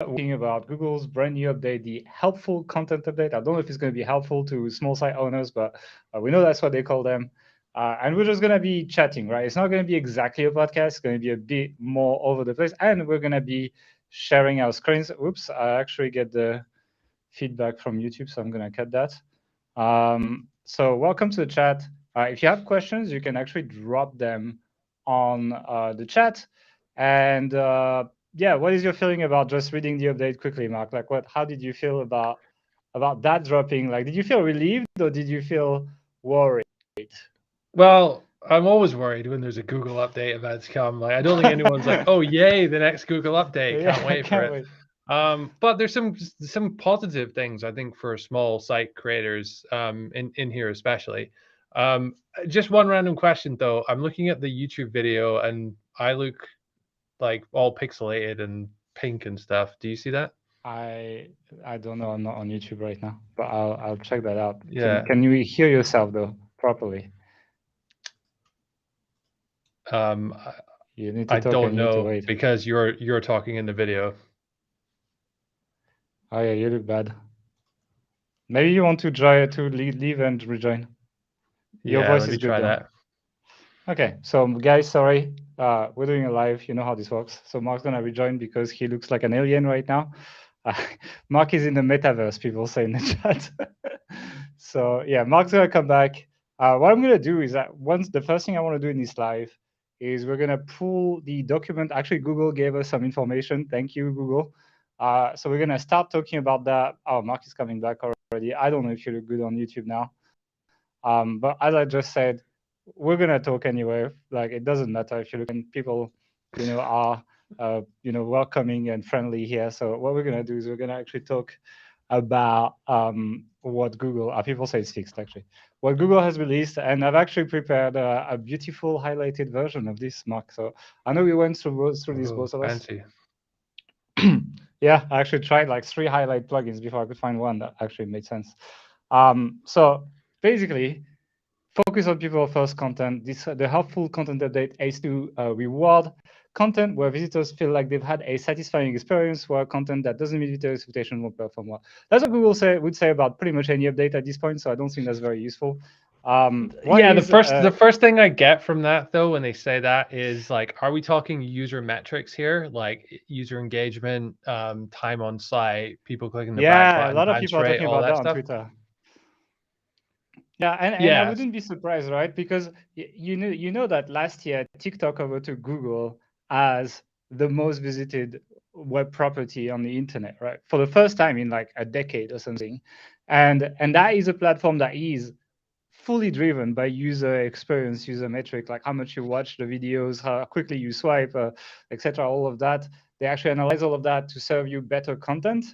talking about Google's brand new update, the helpful content update. I don't know if it's going to be helpful to small site owners, but we know that's what they call them. And we're just going to be chatting, right? It's not going to be exactly a podcast. It's going to be a bit more over the place. And we're going to be sharing our screens. Oops, I actually get the feedback from YouTube, so I'm going to cut that. So welcome to the chat. If you have questions, you can actually drop them on the chat. And yeah, what is your feeling about just reading the update quickly, Mark? Like, how did you feel about that dropping? Like, did you feel relieved or did you feel worried? Well, I'm always worried when there's a Google update about to come. Like, I don't think anyone's like, "Oh, yay, the next Google update! Can't Yeah, I wait for can't it." wait. But there's some positive things I think for small site creators in here especially. Just one random question though. I'm looking at the YouTube video and I look like all pixelated and pink and stuff. Do you see that? I I don't know. I'm not on YouTube right now, but I'll check that out. Yeah. Can you hear yourself though properly? Um, You need to I talk and don't you need to know wait. because you're talking in the video. Oh yeah, you look bad. Maybe you want to try to leave and rejoin. Your Yeah, voice let is me good try though. that. Okay, so guys, sorry, we're doing a live. You know how this works. So Mark's gonna rejoin because he looks like an alien right now. Uh, Mark is in the metaverse. People say in the chat. So yeah, Mark's gonna come back. What I'm gonna do is that the first thing I want to do in this live is we're gonna pull the document. Actually, Google gave us some information. Thank you, Google. So we're gonna start talking about that. Oh, Mark is coming back already. I don't know if you look good on YouTube now. But as I just said, we're gonna talk anyway. Like it doesn't matter if you look and people, are welcoming and friendly here. So what we're gonna do is we're gonna actually talk about what Google. People say it's fixed actually. What Google has released, and I've actually prepared a beautiful highlighted version of this, Mark. So I know we went through this Oh, both of us. fancy. Yeah, I actually tried like 3 highlight plugins before I could find one that actually made sense. So basically, focus on people first content. The helpful content update aims to reward content where visitors feel like they've had a satisfying experience, where content that doesn't meet their expectation won't perform well. That's what Google would say about pretty much any update at this point. So I don't think that's very useful. One Yeah, the is first the first thing I get from that though when they say that is like, are we talking user metrics here? Like user engagement, time on site, people clicking the back yeah, a button, lot of bounce people are rate, talking all about that that on stuff? Twitter. Yeah, and I Yes. wouldn't be surprised, right? Because you know that last year TikTok overtook Google as the most visited web property on the internet, right? For the first time in like a decade or something. And that is a platform that is fully driven by user experience, user metric, like how much you watch the videos, how quickly you swipe, etc. All of that. They actually analyze all of that to serve you better content.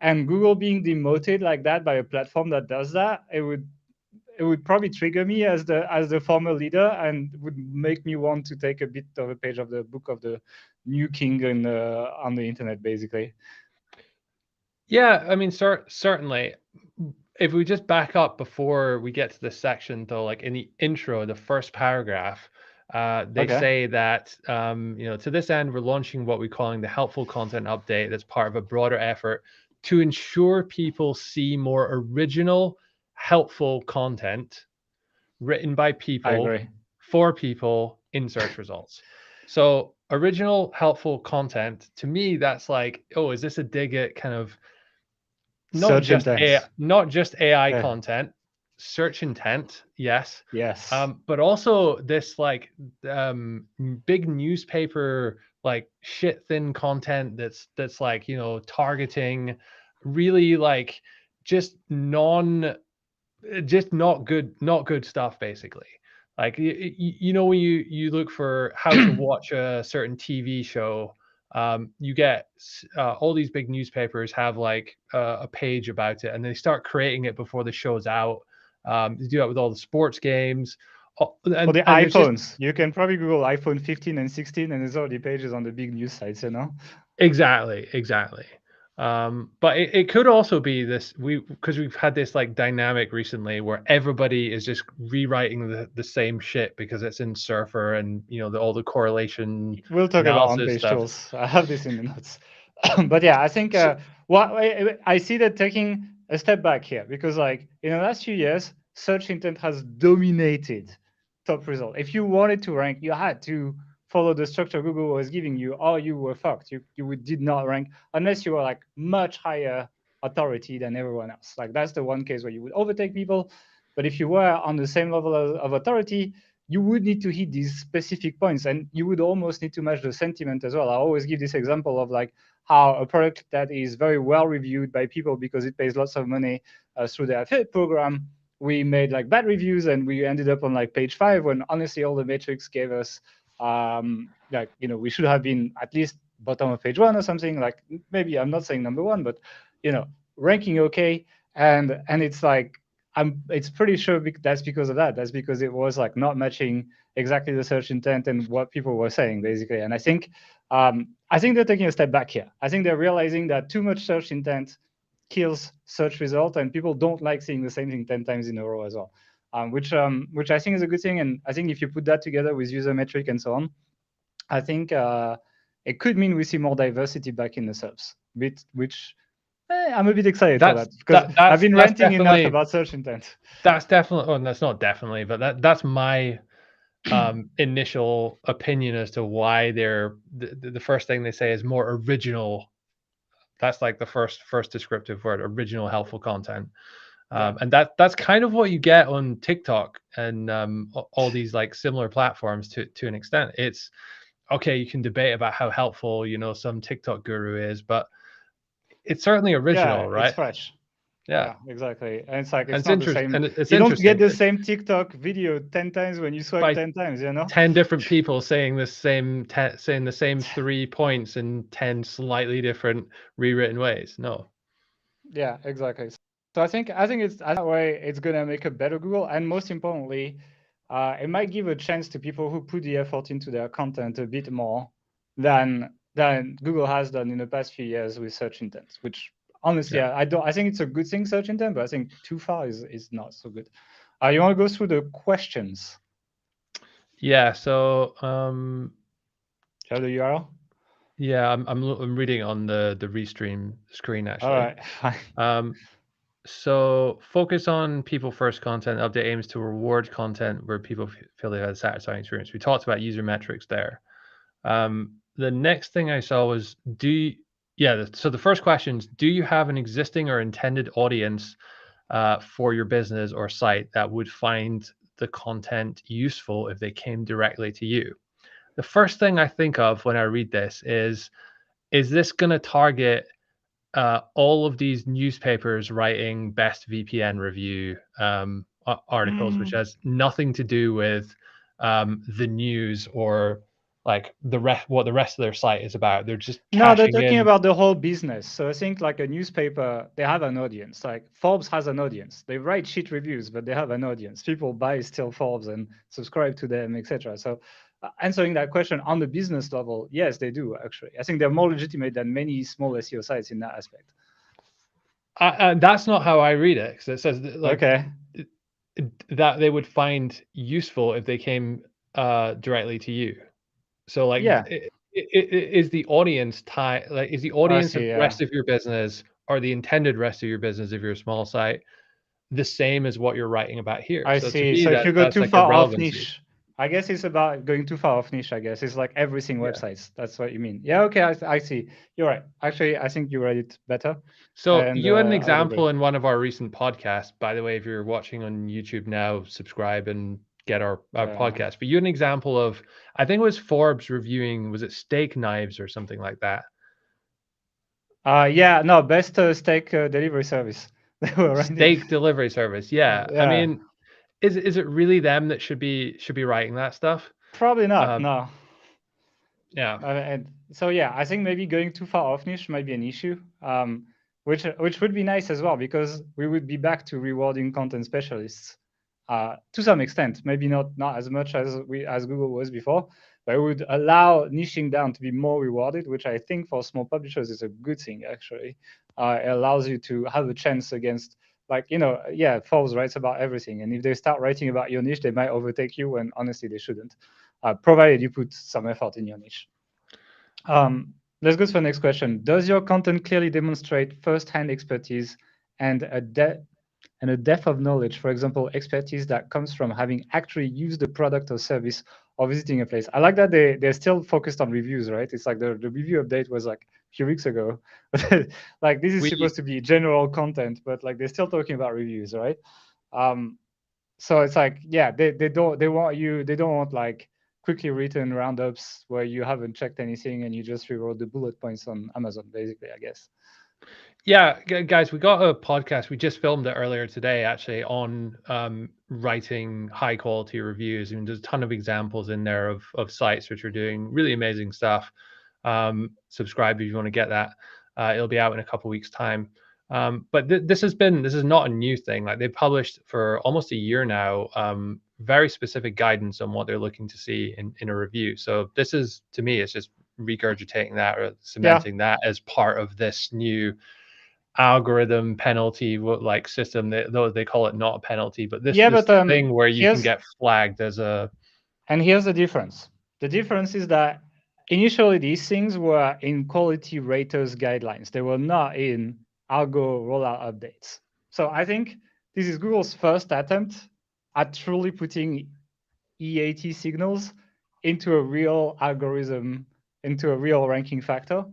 And Google being demoted like that by a platform that does that, it would probably trigger me as the former leader and would make me want to take a bit of a page of the book of the new king on the internet, basically. Yeah, I mean, certainly. If we just back up before we get to this section, though, like in the intro, the first paragraph, they Okay. say that to this end, we're launching what we're calling the helpful content update. That's part of a broader effort to ensure people see more original, helpful content written by I people agree. for people in search results. So original, helpful content to me, that's like, oh, is this a dig at kind of not Search just AI, intense. not just AI Yeah. content, search intent, yes, Yes. but also this like big newspaper like shit thin content that's like targeting really like just non just not good stuff basically. Like when you look for how to watch a certain TV show, you get all these big newspapers have like a page about it and they start creating it before the show's out. They do that with all the sports games. For the And there's just iPhones, you can probably Google iPhone 15 and 16, and there's already pages on the big news sites. exactly. But it could also be this because we've had this like dynamic recently where everybody is just rewriting the same shit because it's in Surfer and all the correlation We'll talk about analysis on-page stuff. tools. I have this in the notes. But yeah, I think So, I see that taking a step back here because, like, in the last few years, search intent has dominated top result. If you wanted to rank, you had to follow the structure Google was giving you, or you were fucked. Did not rank unless you were like much higher authority than everyone else. Like that's the one case where you would overtake people. But if you were on the same level of authority, you would need to hit these specific points, and you would almost need to match the sentiment as well. I always give this example of like how a product that is very well reviewed by people because it pays lots of money through the affiliate program, we made like bad reviews and we ended up on like page 5 when honestly all the metrics gave us like, you know, we should have been at least bottom of page 1 or something. Like maybe I'm not saying number 1, but you know, ranking okay. And it's like it's pretty sure that's because of that. That's because it was like not matching exactly the search intent and what people were saying basically. And I think they're taking a step back here. I think they're realizing that too much search intent kills search result, and people don't like seeing the same thing 10 times in a row as well, which I think is a good thing. And I think if you put that together with user metric and so on, I think it could mean we see more diversity back in the subs, which I'm a bit excited for that because I've been that's ranting enough definitely about search intent. that's definitely oh, that's not definitely, but that's my initial opinion as to why they're the first thing they say is more original. That's like the first descriptive word, original helpful content. Yeah. And that's kind of what you get on TikTok and all these like similar platforms to an extent. It's okay, you can debate about how helpful, you know, some TikTok guru is, but it's certainly Yeah, original, it's right? fresh. Yeah. Yeah, exactly. And it's like And it's not the same. it's You don't get interesting the same TikTok video 10 times when you swipe by 10 times, you know? 10 different people saying saying the same 3 points in 10 slightly different rewritten ways. No. Yeah, exactly. So I think it's that way it's gonna make a better Google, and most importantly, it might give a chance to people who put the effort into their content a bit more than Google has done in the past few years with search intent. Which honestly, Yeah. I don't. I think it's a good thing search intent, but I think too far is not so good. You want to go through the questions? Yeah, so Do you have the URL? yeah, I'm reading on the restream screen All actually. right, fine. Um so focus on people first content. Update aims to reward content where people feel they had a satisfying experience. We talked about user metrics there. The next thing I saw was so the first question is, do you have an existing or intended audience for your business or site that would find the content useful if they came directly to you? The first thing I think of when I read this is this going to target all of these newspapers writing best VPN review articles, which Mm. has nothing to do with the news or like what the rest of their site is about. They're just No, they're cashing talking in. about the whole business. So I think like a newspaper, they have an audience. Like Forbes has an audience. They write shit reviews, but they have an audience. People buy still Forbes and subscribe to them, etc. So answering that question on the business level, yes, they do actually. I think they're more legitimate than many small SEO sites in that aspect. That's not how I read it, because it says like Okay. that they would find useful if they came directly to you. So like, Yeah, is the audience like is the I audience of see. the Yeah. rest of your business or the intended rest of your business if you're a small site the same as what you're writing about here? I So to see. me, So if you go that's too like a far off relevancy. niche, I guess it's about going too far off niche. I guess it's like everything Yeah. websites. That's what you mean. Yeah. Okay. I see. You're right. Actually, I think you read it better, So and you had an I would agree. example in one of our recent podcasts. By the way, if you're watching on YouTube now, subscribe and get our Yeah. podcast. But you had an example of, I think it was Forbes reviewing, was it steak knives or something like that? Yeah. No, best steak delivery service. They were ranking. Steak delivery service. Yeah. I Yeah. mean, is it really them that should be writing that stuff? Probably not. Um, No. yeah. And so yeah, I think maybe going too far off niche might be an issue, which would be nice as well because we would be back to rewarding content specialists to some extent. Maybe not as much as Google was before, but it would allow niching down to be more rewarded, which I think for small publishers is a good thing actually. It allows you to have a chance against. Like, yeah, Forbes writes about everything. And if they start writing about your niche, they might overtake you when honestly they shouldn't, provided you put some effort in your niche. let's go to the next question. Does your content clearly demonstrate first-hand expertise and a depth of knowledge? For example, expertise that comes from having actually used the product or service or visiting a place. I like that they're still focused on reviews, right? It's like the review update was like a few weeks ago. Like this is We supposed to be general content, but like they're still talking about reviews, right? Um, so it's like, yeah, they don't want like quickly written roundups where you haven't checked anything and you just rewrote the bullet points on Amazon, basically, I guess. Yeah, guys, we got a podcast. We just filmed it earlier today, actually, on writing high quality reviews. I mean, there's a ton of examples in there of sites which are doing really amazing stuff. Subscribe if you want to get that. It'll be out in a couple of weeks' time. But this is not a new thing. Like they've published for almost a year now, very specific guidance on what they're looking to see in a review. So this is, to me, it's just regurgitating that or Yeah. cementing that as part of this new algorithm penalty like system, though they call it not a penalty, but this Yeah, but thing where you can here's get flagged as a and here's the difference. The difference is that initially these things were in quality raters guidelines. They were not in algo rollout updates. So I think this is Google's first attempt at truly putting EAT signals into a real algorithm, into a real ranking factor.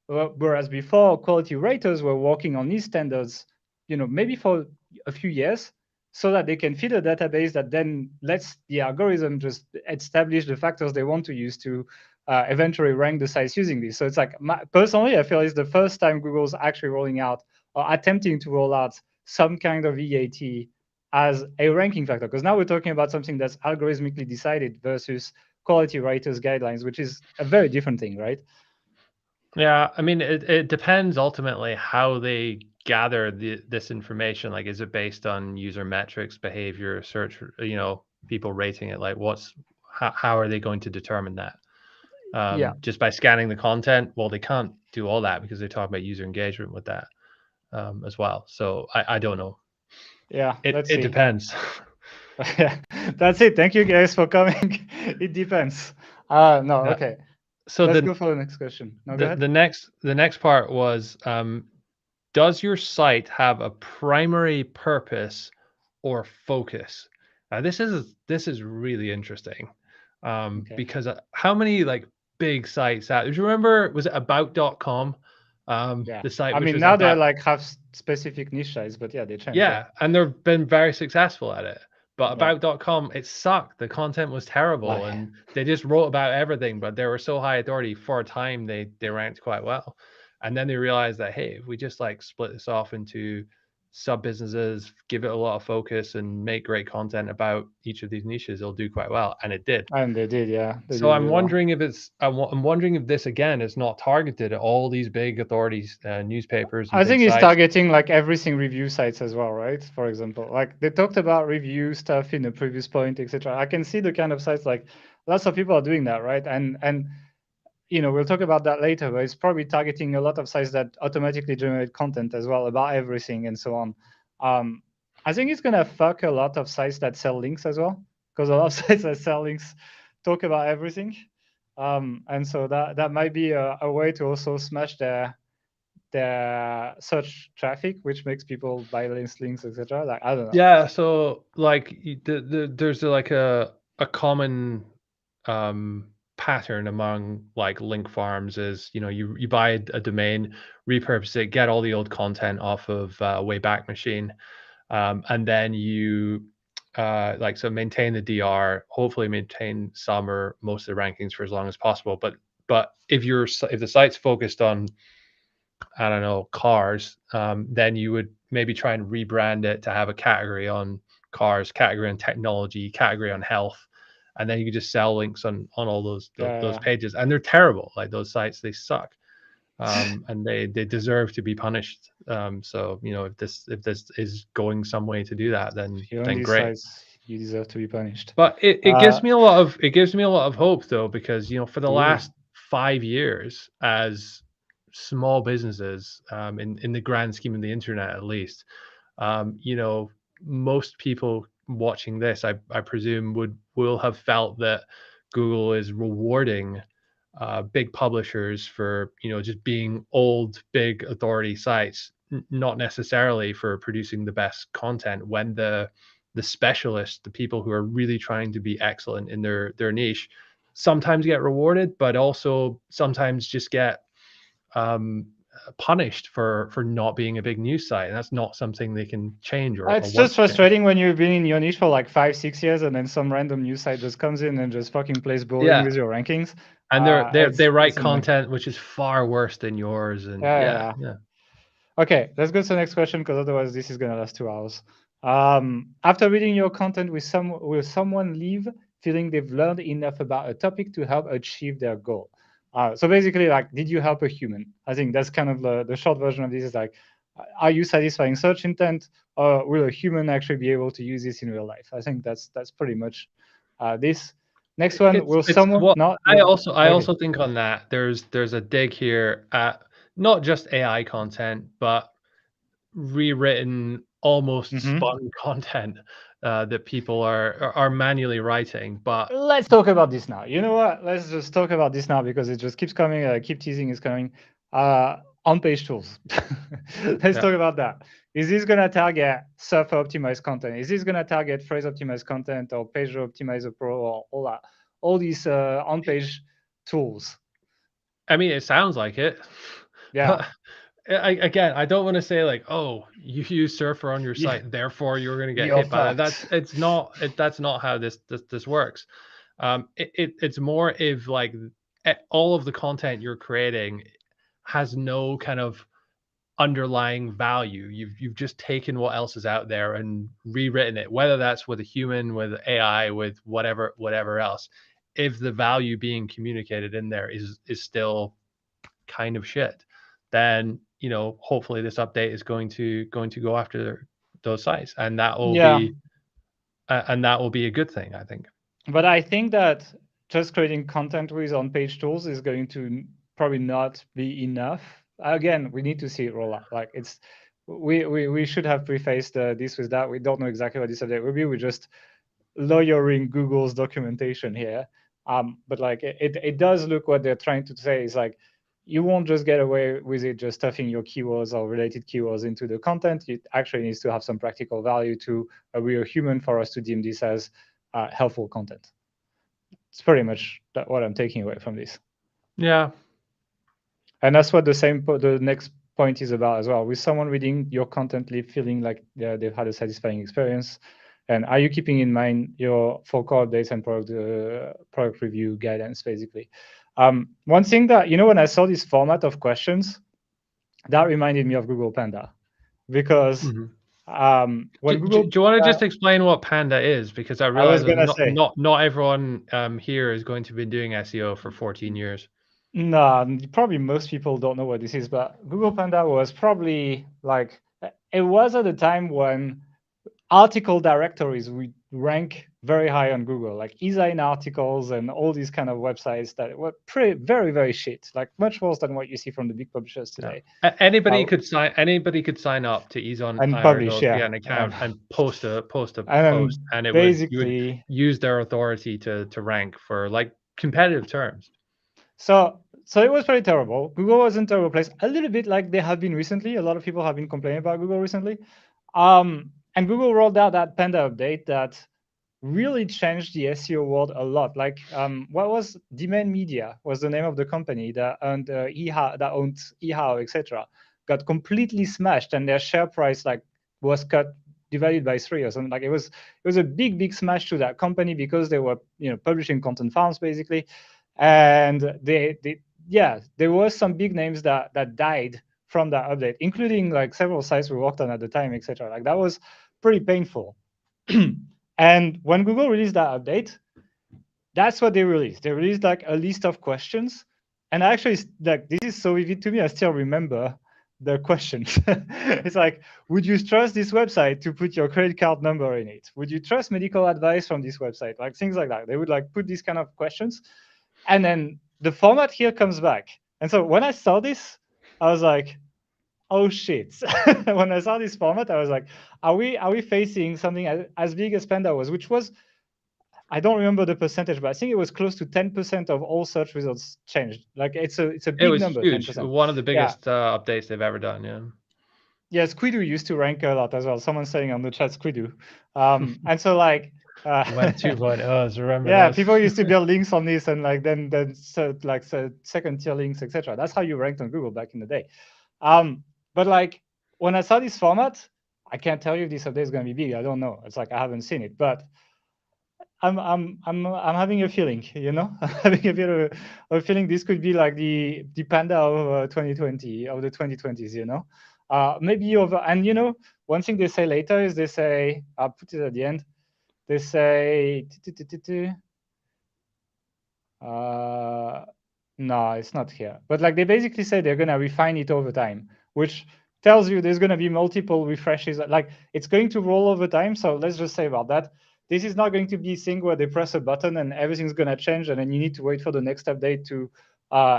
Whereas before, quality raters were working on these standards, maybe for a few years, so that they can feed a database that then lets the algorithm just establish the factors they want to use to eventually rank the sites using this. So it's like, personally, I feel it's the first time Google's actually rolling out or attempting to roll out some kind of EAT as a ranking factor, because now we're talking about something that's algorithmically decided versus quality writers guidelines, which is a very different thing, right? yeah. I mean, it depends ultimately how they gather this information. Like, is it based on user metrics, behavior, search, people rating it? Like, how are they going to determine that? Yeah, Just by scanning the content? Well, they can't do all that because they talk about user engagement with that as well. So I don't know. yeah, let's It see. depends. Yeah, that's it. Thank you guys for coming. It depends. No, Yeah. okay. So Let's go for the next question. No, go ahead. the next part was, does your site have a primary purpose or focus? This is really interesting, Okay. because how many like big sites out? Do you remember? Was it about.com? Yeah. The site I which mean, was now they about. like have specific niche sites, but yeah, they change. Yeah. Yeah, and they've been very successful at it. But Yeah. about.com, it sucked. The content was terrible Like, and they just wrote about everything, but they were so high authority for a time they ranked quite well. And then they realized that, hey, if we just like split this off into sub businesses, give it a lot of focus and make great content about each of these niches, it'll do quite well. And it did. and they did. Yeah, they So did I'm really well. wondering if I'm wondering if this again is not targeted at all these big authorities, newspapers and I big think it's sites. targeting like everything review sites as well, right? For example, like they talked about review stuff in the previous point, etc. I can see the kind of sites like lots of people are doing that, right? And we'll talk about that later, but it's probably targeting a lot of sites that automatically generate content as well about everything and so on. Um, I think it's gonna fuck a lot of sites that sell links as well, because a lot of sites that sell links talk about everything. And so that might be a way to also smash their search traffic, which makes people buy links, etc. Like, I don't know. Yeah, so like there's like a common pattern among like link farms is, you buy a domain, repurpose it, get all the old content off of Wayback Machine, and then you like so maintain the DR, hopefully maintain some or most of the rankings for as long as possible. But if the site's focused on, I don't know, cars, then you would maybe try and rebrand it to have a category on cars, category on technology, category on health, and then you could just sell links on all those Yeah, pages. And they're terrible. Like those sites, they suck, and they deserve to be punished. So if this is going some way to do that, if you own then these great. sites, you deserve to be punished. But it Uh, gives me a lot of hope though, because for the Ooh, last 5 years, as small businesses, in the grand scheme of the internet at least, most people watching this, I presume, will have felt that Google is rewarding big publishers for just being old big authority sites, not necessarily for producing the best content, when the specialists, the people who are really trying to be excellent in their niche, sometimes get rewarded, but also sometimes just get um, punished for not being a big news site, and that's not something they can change or It's want just to change. frustrating when you've been in your niche for like 5, 6 years, and then some random news site just comes in and just fucking plays bowling Yeah, with your rankings. and they write It's annoying. content which is far worse than yours, and Yeah, yeah, yeah, yeah. yeah. Okay, let's go to the next question because otherwise this is gonna last 2 hours. After reading your content, will someone leave feeling they've learned enough about a topic to help achieve their goal? So basically, like, did you help a human? I think that's kind of the short version of this. Is like, are you satisfying search intent, or will a human actually be able to use this in real life? I think that's pretty much this. Next one, will It's someone well, not? I Yeah. also I Okay. also think on that there's a dig here at not just AI content, but rewritten, almost Mm-hmm. spun content that people are manually writing. But Let's talk about this now. You know what? Let's just talk about this now because it just keeps coming. Keep teasing is coming. On-page tools. Let's yeah, talk about that. Is this gonna target surfer optimized content? Is this gonna target phrase optimized content or page optimizer pro or all that? All these on-page tools. I mean, it sounds like it, Yeah. but again, I don't want to say like, oh, you use Surfer on your Yeah. site, therefore you're going to get You're hit by that. fucked. That's not how this works. It's more if like all of the content you're creating has no kind of underlying value. You've just taken what else is out there and rewritten it, whether that's with a human, with AI, with whatever else. If the value being communicated in there is still kind of shit, then hopefully this update is going to go after those sites, and Yeah. that will be a good thing, I think. But I think that just creating content with on-page tools is going to probably not be enough. Again, we need to see it roll out. Like we should have prefaced this with that. We don't know exactly what this update will be. We're just lawyering Google's documentation here. But like it does look what they're trying to say is like you won't just get away with it just stuffing your keywords or related keywords into the content. It actually needs to have some practical value to a real human for us to deem this as helpful content. It's pretty much what I'm taking away from this. Yeah. And that's what the next point is about as well. With someone reading your content, leave feeling like they've had a satisfying experience. And are you keeping in mind your for core updates and product review guidance, basically? One thing that, when I saw this format of questions, that reminded me of Google Panda. Because Mhm. when Do Google you want to Panda, just explain what Panda is? Because I I was realize that going to not say, not not everyone here is going to be doing SEO for 14 years. no, probably most people don't know what this is, but Google Panda was probably like, it was at the time when article directories would rank very high on Google, like eSign articles and all these kind of websites that were very, very shit, like much worse than what you see from the big publishers Yeah. today. Anybody could sign up to ease on And publish, articles, yeah. get an account, and post a And post, then and you would basically, use their authority to rank for like competitive terms. so it was pretty terrible. Google was in a terrible place, a little bit like they have been recently. A lot of people have been complaining about Google recently. And Google rolled out that Panda update that really changed the SEO world a lot. Like, what was Demand Media was the name of the company that owned eHow, etc. Got completely smashed, and their share price like was cut, divided by 3 or something. Like it was a big smash to that company because they were publishing content farms basically, and yeah, there was some big names that died from that update, including like several sites we worked on at the time, etc. Like that was pretty painful. And when Google released that update, that's what they released. They released like a list of questions. And actually, like, this is so vivid to me. I still remember the questions. It's like, would you trust this website to put your credit card number in it? Would you trust medical advice from this website? Like things like that. They would like put these kind of questions. And then the format here comes back. And so when I saw this, I was like, oh shit. When I saw this format, I was like, are we facing something as big as Panda was, which was I don't remember the percentage, but I think it was close to 10% of all search results changed. Like it's a It big was number, huge. 10%. One of the Yeah. biggest updates they've ever done. Yeah. Yeah, Squidoo used to rank a lot as well. Someone's saying on the chat Squidoo. And so like Web 2.0s, remember yeah, those? people used to build links on this and like then so, like so second tier links, etc. That's how you ranked on Google back in the day. But like when I saw this format, I can't tell you if this update is going to be big. I don't know. It's like I haven't seen it, but I'm having a feeling, you know, I'm having a bit of a feeling this could be like the panda of 2020 of the 2020s, you know, maybe over. And you know, one thing they say later is they say, I'll put it at the end. They say, no, it's not here. But like they basically say they're gonna refine it over time, which tells you there's gonna be multiple refreshes. Like it's going to roll over time. So let's just say about that. This is not going to be a thing where they press a button and everything's gonna change, and then you need to wait for the next update to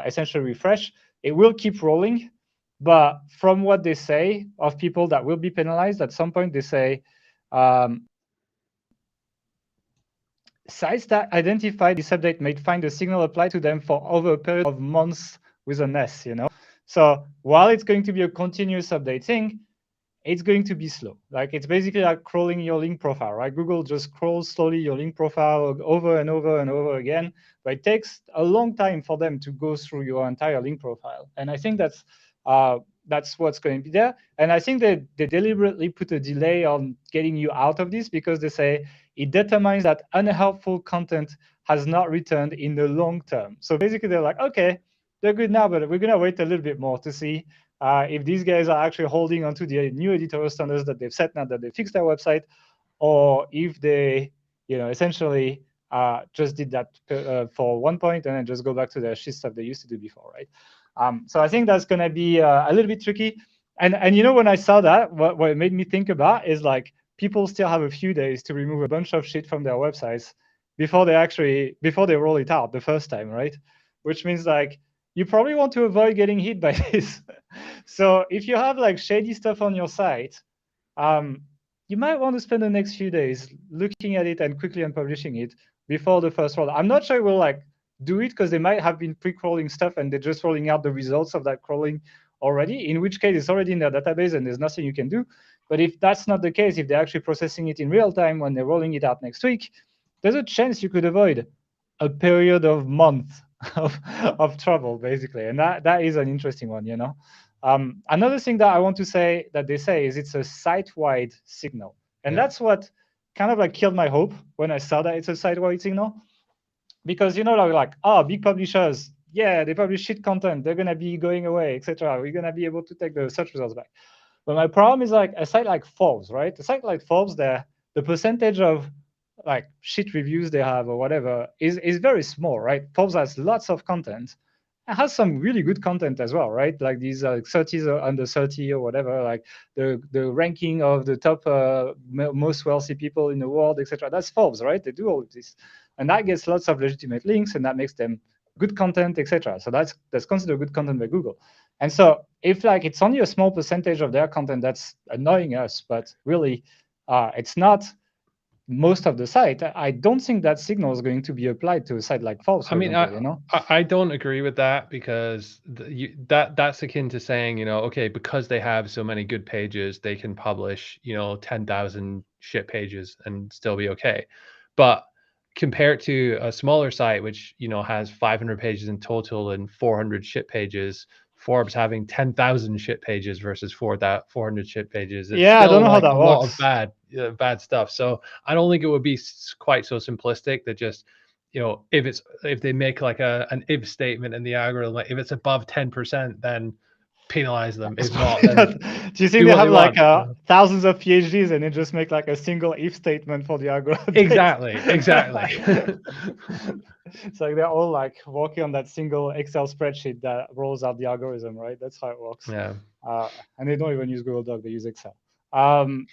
essentially refresh. It will keep rolling, but from what they say of people that will be penalized at some point, they say sites that identify this update may find the signal applied to them for over a period of months with an S, you know? So while it's going to be a continuous update thing, it's going to be slow. Like it's basically like crawling your link profile, right? Google just crawls slowly your link profile over and over and over again, but it takes a long time for them to go through your entire link profile. And I think that's what's going to be there. And I think that they deliberately put a delay on getting you out of this because they say it determines that unhelpful content has not returned in the long term. So basically they're like, okay, they're good now, but we're going to wait a little bit more to see if these guys are actually holding onto the new editorial standards that they've set now that they fixed their website, or if they, you know, essentially just did that for one point and then just go back to the shit stuff they used to do before, right? So I think that's going to be a little bit tricky. And you know, when I saw that, what it made me think about is like people still have a few days to remove a bunch of shit from their websites before they roll it out the first time, right? Which means like you probably want to avoid getting hit by this. So if you have like shady stuff on your site, um, you might want to spend the next few days looking at it and quickly unpublishing it before the first roll. I'm not sure it will like do it because they might have been pre-crawling stuff and they're just rolling out the results of that crawling already, in which case it's already in their database and there's nothing you can do. But if that's not the case, if they're actually processing it in real time when they're rolling it out next week, there's a chance you could avoid a period of months of trouble, basically. And that is an interesting one, you know. Another thing that I want to say that they say is it's a site-wide signal. And Yeah. that's what kind of like killed my hope when I saw that it's a site-wide signal. Because, you know, like, oh, big publishers, yeah, they publish shit content. They're going to be going away, etc. We're going to be able to take the search results back. But my problem is like a site like Forbes, right? A site like Forbes, the percentage of like shit reviews they have or whatever is very small, right? Forbes has lots of content. It has some really good content as well, right? Like these 30s or under 30 or whatever, like the ranking of the top most wealthy people in the world, etc. That's Forbes, right? They do all of this, and that gets lots of legitimate links, and that makes them good content, etc. So that's considered good content by Google. And so if like it's only a small percentage of their content that's annoying us, but really it's not most of the site, I don't think that signal is going to be applied to a site like Forbes, for I mean, example, you know? I don't agree with that because that's akin to saying, you know, okay, because they have so many good pages, they can publish, you know, 10,000 shit pages and still be okay. But compared to a smaller site, which, you know, has 500 pages in total and 400 shit pages, Forbes having 10,000 shit pages versus 400 shit pages, it's Yeah, I don't still know how like that a lot of works. bad stuff. So I don't think it would be quite so simplistic that just, you know, if they make like an if statement in the algorithm, like if it's above 10%, then penalize them. It's If not, probably then not. Do you think do they what they have like want. thousands of PhDs and they just make like a single if statement for the algorithm update? Exactly. It's like they're all like working on that single Excel spreadsheet that rolls out the algorithm, right? That's how it works. Yeah. Uh, and they don't even use Google Doc; they use Excel.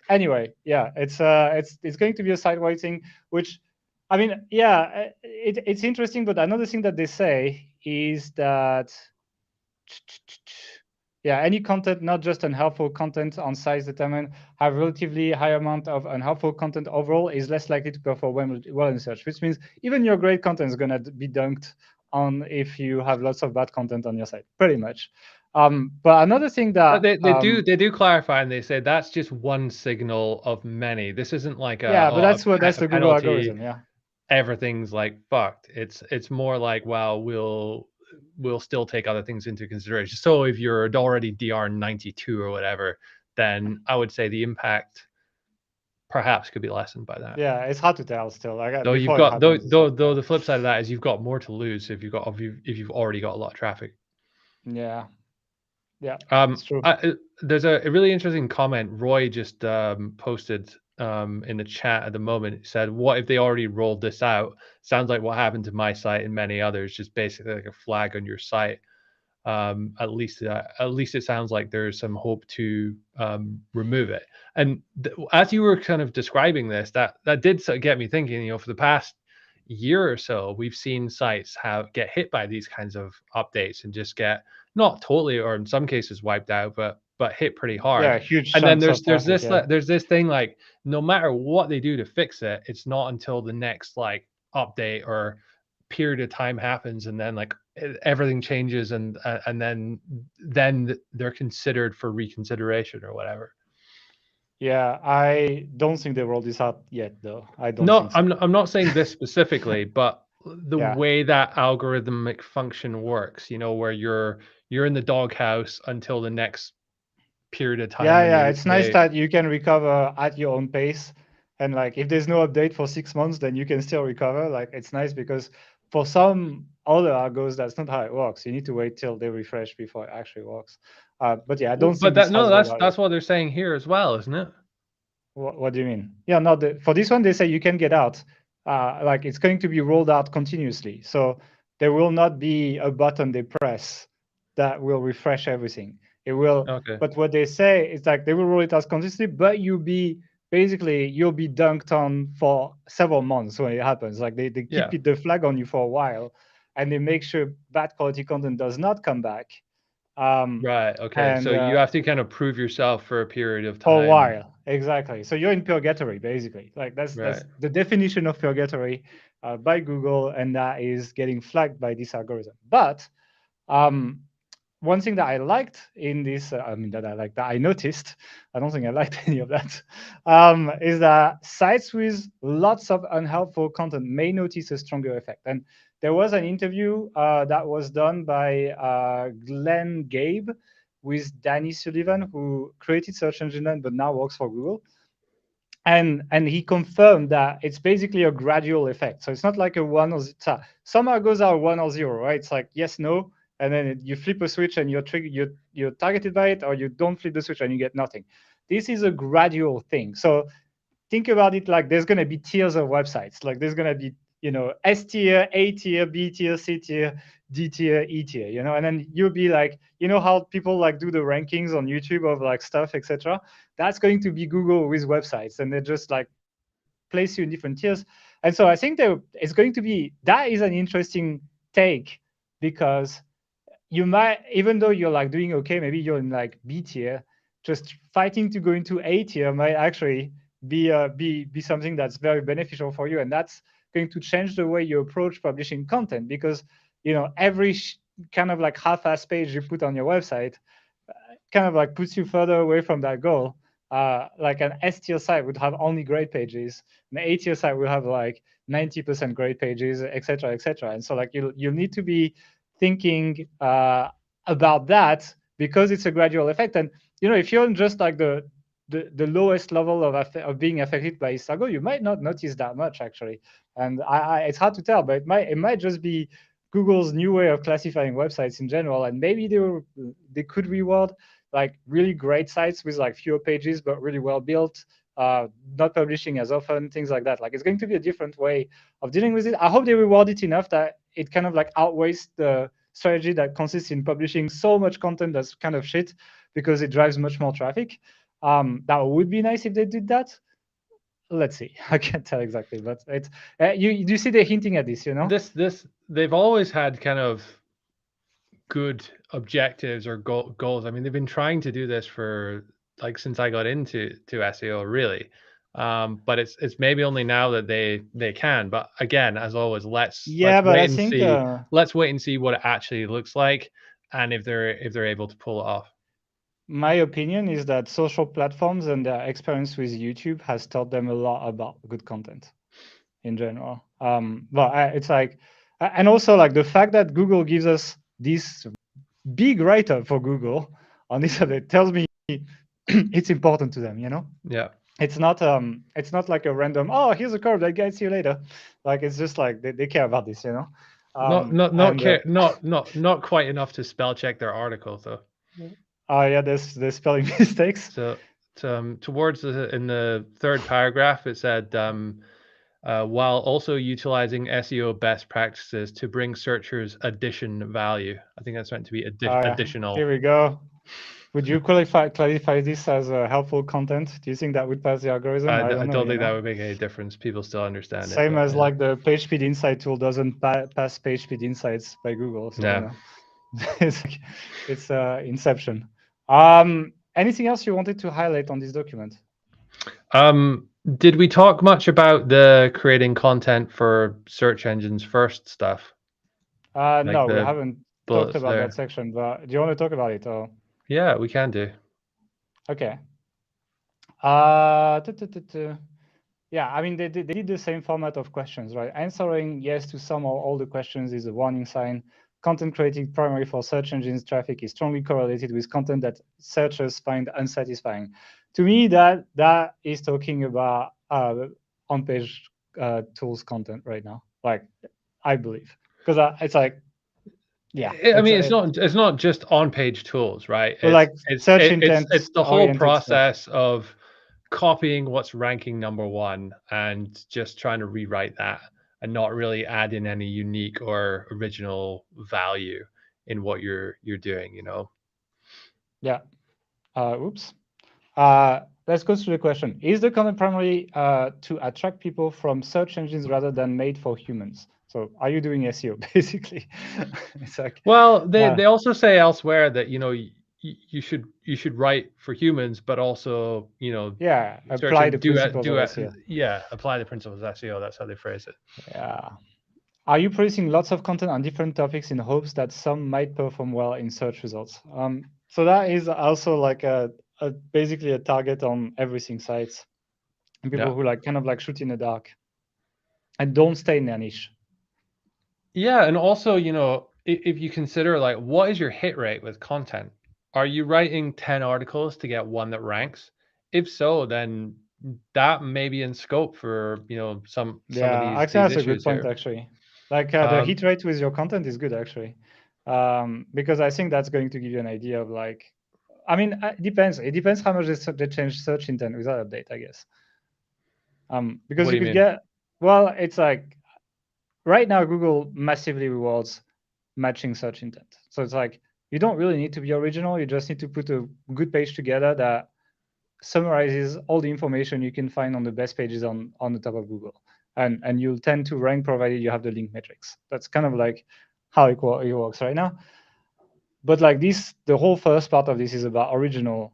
Anyway, yeah, it's going to be a sideway thing, which, I mean, yeah, it's interesting. But another thing that they say is that Yeah, any content, not just unhelpful content on sites determined, have relatively high amount of unhelpful content overall is less likely to perform well in search, which means even your great content is going to be dunked on if you have lots of bad content on your site, pretty much. But another thing But that they do clarify, and they say that's just one signal of many. This isn't like yeah, but that's a the Google penalty. algorithm. Yeah. Everything's like fucked. It's more like, well, we'll still take other things into consideration. So if you're already DR 92 or whatever, then I would say the impact perhaps could be lessened by that. Yeah, it's hard to tell still. Like Though you've before it got happens, it's like though the flip side of that is you've got more to lose if you've already got a lot of traffic. yeah, yeah, it's Um, true. there's a really interesting comment Roy just posted in the chat at the moment. He said, "What if they already rolled this out? Sounds like what happened to my site and many others. Just basically like a flag on your site. At least it sounds like there's some hope to remove it." And as you were kind of describing this, that did sort of get me thinking. You know, for the past year or so, we've seen sites get hit by these kinds of updates and just get not totally, or in some cases wiped out, but hit pretty hard. Yeah, huge And then chunks of traffic. Yeah. there's this thing like no matter what they do to fix it, it's not until the next like update or period of time happens, and then like everything changes, and then they're considered for reconsideration or whatever. Yeah, I don't think they rolled this out yet, though. I don't No, think so. I'm not saying this specifically, but the Yeah. way that algorithmic function works, you know, where you're in the doghouse until the next period of time Yeah, when yeah. It's nice they that you can recover at your own pace. And like if there's no update for 6 months, then you can still recover. Like it's nice because for some other algos, that's not how it works. You need to wait till they refresh before it actually works. But yeah, I don't but think this that no, has rolled out yet. that's what they're saying here as well, isn't it? What do you mean? Yeah, no, for this one, they say you can get out. Like it's going to be rolled out continuously. So there will not be a button they press that will refresh everything. It will, Okay. but what they say is like they will roll it out continuously, but you'll be dunked on for several months when it happens. Like they Yeah. keep the flag on you for a while and they make sure bad quality content does not come back. Right. Okay. And So you have to kind of prove yourself for a period of for a time. while, exactly. So you're in purgatory, basically. Like that's Right. the definition of purgatory by Google, and that is getting flagged by this algorithm. But um, one thing that I liked in this, that I noticed, I don't think I liked any of that, is that sites with lots of unhelpful content may notice a stronger effect. And there was an interview that was done by Glenn Gabe with Danny Sullivan, who created Search Engine but now works for Google. And he confirmed that it's basically a gradual effect. So it's not like a one or zero. Some algos are 1 or 0, right? It's like yes, no, and then you flip a switch and you're targeted by it, or you don't flip the switch and you get nothing. This is a gradual thing. So think about it like there's going to be tiers of websites. Like there's going to be, S tier, A tier, B tier, C tier, D tier, E tier, and then you'll be like, how people like do the rankings on YouTube of like stuff, etc. That's going to be Google with websites, and they just like place you in different tiers. And so I think it's going to be, that is an interesting take, because you might, even though you're like doing okay, maybe you're in like B tier, just fighting to go into A tier might actually be something that's very beneficial for you, and that's going to change the way you approach publishing content, because every kind of like half-ass page you put on your website kind of like puts you further away from that goal. Like an S tier site would have only great pages, an A tier site would have like 90% great pages, etc., etc. And so like you need to be thinking about that, because it's a gradual effect. And if you're in just like the lowest level of being affected by Isago, you might not notice that much actually. And it's hard to tell, but it might just be Google's new way of classifying websites in general, and maybe they could reward like really great sites with like fewer pages but really well built, not publishing as often, things like that. Like it's going to be a different way of dealing with it. I hope they reward it enough that it kind of like outweighs the strategy that consists in publishing so much content that's kind of shit because it drives much more traffic. That would be nice if they did that. Let's see. I can't tell exactly, but it's you see they're hinting at this, This they've always had kind of good objectives or goals. I mean, they've been trying to do this for like since I got into SEO, really. But it's maybe only now that they can. But again, as always, let's Yeah, but I wait and think see. Let's wait and see what it actually looks like, and if they're able to pull it off. my opinion is that social platforms and their experience with YouTube has taught them a lot about good content in general. But it's like, and also like the fact that Google gives us this big write-up for Google on this update tells me it's important to them. Yeah. It's not like a random, oh, here's a curve that guides you later. Like it's just like they care about this. Not And care, not quite enough to spell check their article though. yeah, there's spelling mistakes. So towards in the third paragraph, it said, while also utilizing SEO best practices to bring searchers addition value. I think that's meant to be additional. Here we go. Would you clarify this as helpful content? Do you think that would pass the algorithm? I I don't know. don't think that would make any difference. People still understand it. Same as like the PageSpeed Insight tool doesn't pass PageSpeed Insights by Google. So Yeah. it's like, it's Inception. Anything else you wanted to highlight on this document? Did we talk much about the creating content for search engines first stuff? No, we haven't talked about that section, but do you want to talk about it? Or? Yeah, we can do. Okay. Yeah, I mean, they did the same format of questions, right? Answering yes to some or all the questions is a warning sign. Content created primarily for search engines traffic is strongly correlated with content that searchers find unsatisfying. To me, that is talking about on-page tools content right now. Like, I believe, because it's like, yeah. I mean, it's not just on-page tools, right? But like search intent, it's the whole process of copying what's ranking #1 and just trying to rewrite that and not really add in any unique or original value in what you're doing, Yeah. Oops. Let's go to the question. Is the content primarily to attract people from search engines rather than made for humans? So are you doing SEO basically? It's like, well, they also say elsewhere that you should write for humans, but also yeah, apply the principles of SEO. Yeah, apply the principles of SEO. That's how they phrase it. Yeah. Are you producing lots of content on different topics in hopes that some might perform well in search results? So that is also like basically a target on everything sites, and people who like kind of like shoot in the dark and don't stay in their niche. Yeah, and also, if you consider like what is your hit rate with content? Are you writing 10 articles to get one that ranks? If so, then that may be in scope for, some of these actually that's a good point here. Actually. Like the hit rate with your content is good actually. Because I think that's going to give you an idea of like, I mean, it depends. It depends how much they change search intent with that update, I guess. Because you could get, well, it's like right now Google massively rewards matching search intent. So it's like you don't really need to be original. You just need to put a good page together that summarizes all the information you can find on the best pages on the top of Google. And you'll tend to rank provided you have the link metrics. That's kind of like how it works right now. But like this, the whole first part of this is about original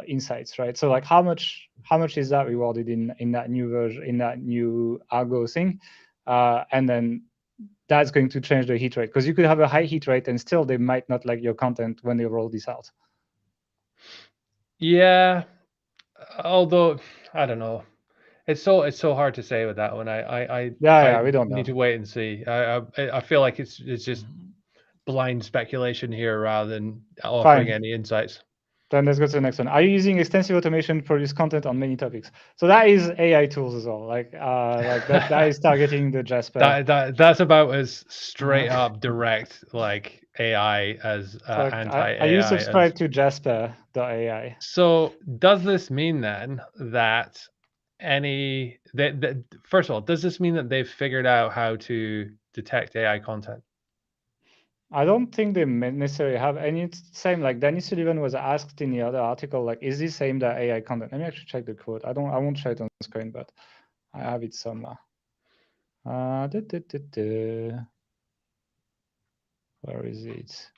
insights, right? So like how much is that rewarded in that new version, in that new algo thing? And then that's going to change the hit rate, because you could have a high hit rate and still they might not like your content when they roll this out. Yeah, although I don't know, it's so hard to say with that one. I we don't need know. to wait and see. I feel like it's just blind speculation here rather than offering any insights. Then let's go to the next one. Are you using extensive automation to produce content on many topics? So that is AI tools as well. Like that is targeting the Jasper. That's about as straight up direct like AI as anti-AI. Are you subscribed to Jasper.ai? So does this mean then that first of all, does this mean that they've figured out how to detect AI content? I don't think they necessarily have any. Same like Danny Sullivan was asked in the other article, like, is this aimed at AI content? Let me actually check the quote. I won't show it on screen, but I have it somewhere. Where is it?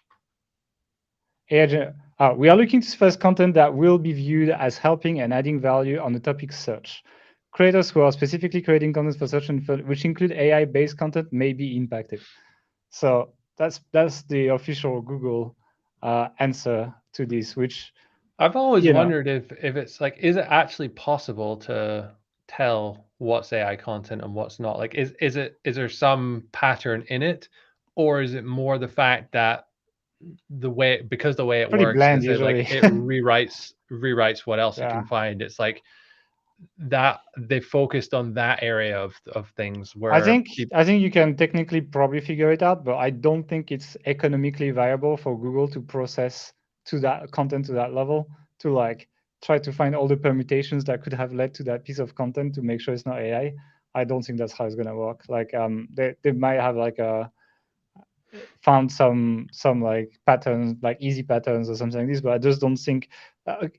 We are looking to surface content that will be viewed as helping and adding value on the topic search. Creators who are specifically creating content for search and which include AI-based content may be impacted. So that's the official Google answer to this, which I've always you know wondered if it's like, is it actually possible to tell what's AI content and what's not? Like, is there some pattern in it, or is it more the fact that the way it pretty works bland is that like usually. it rewrites what else it Yeah. can find. It's like that they focused on that area of things I where think I think you can technically probably figure it out, but I don't think it's economically viable for Google to process to that content to that level to like try to find all the permutations that could have led to that piece of content to make sure it's not AI. I don't think that's how it's gonna work. Like they might have like a found some like patterns, like easy patterns or something like this, but I just don't think,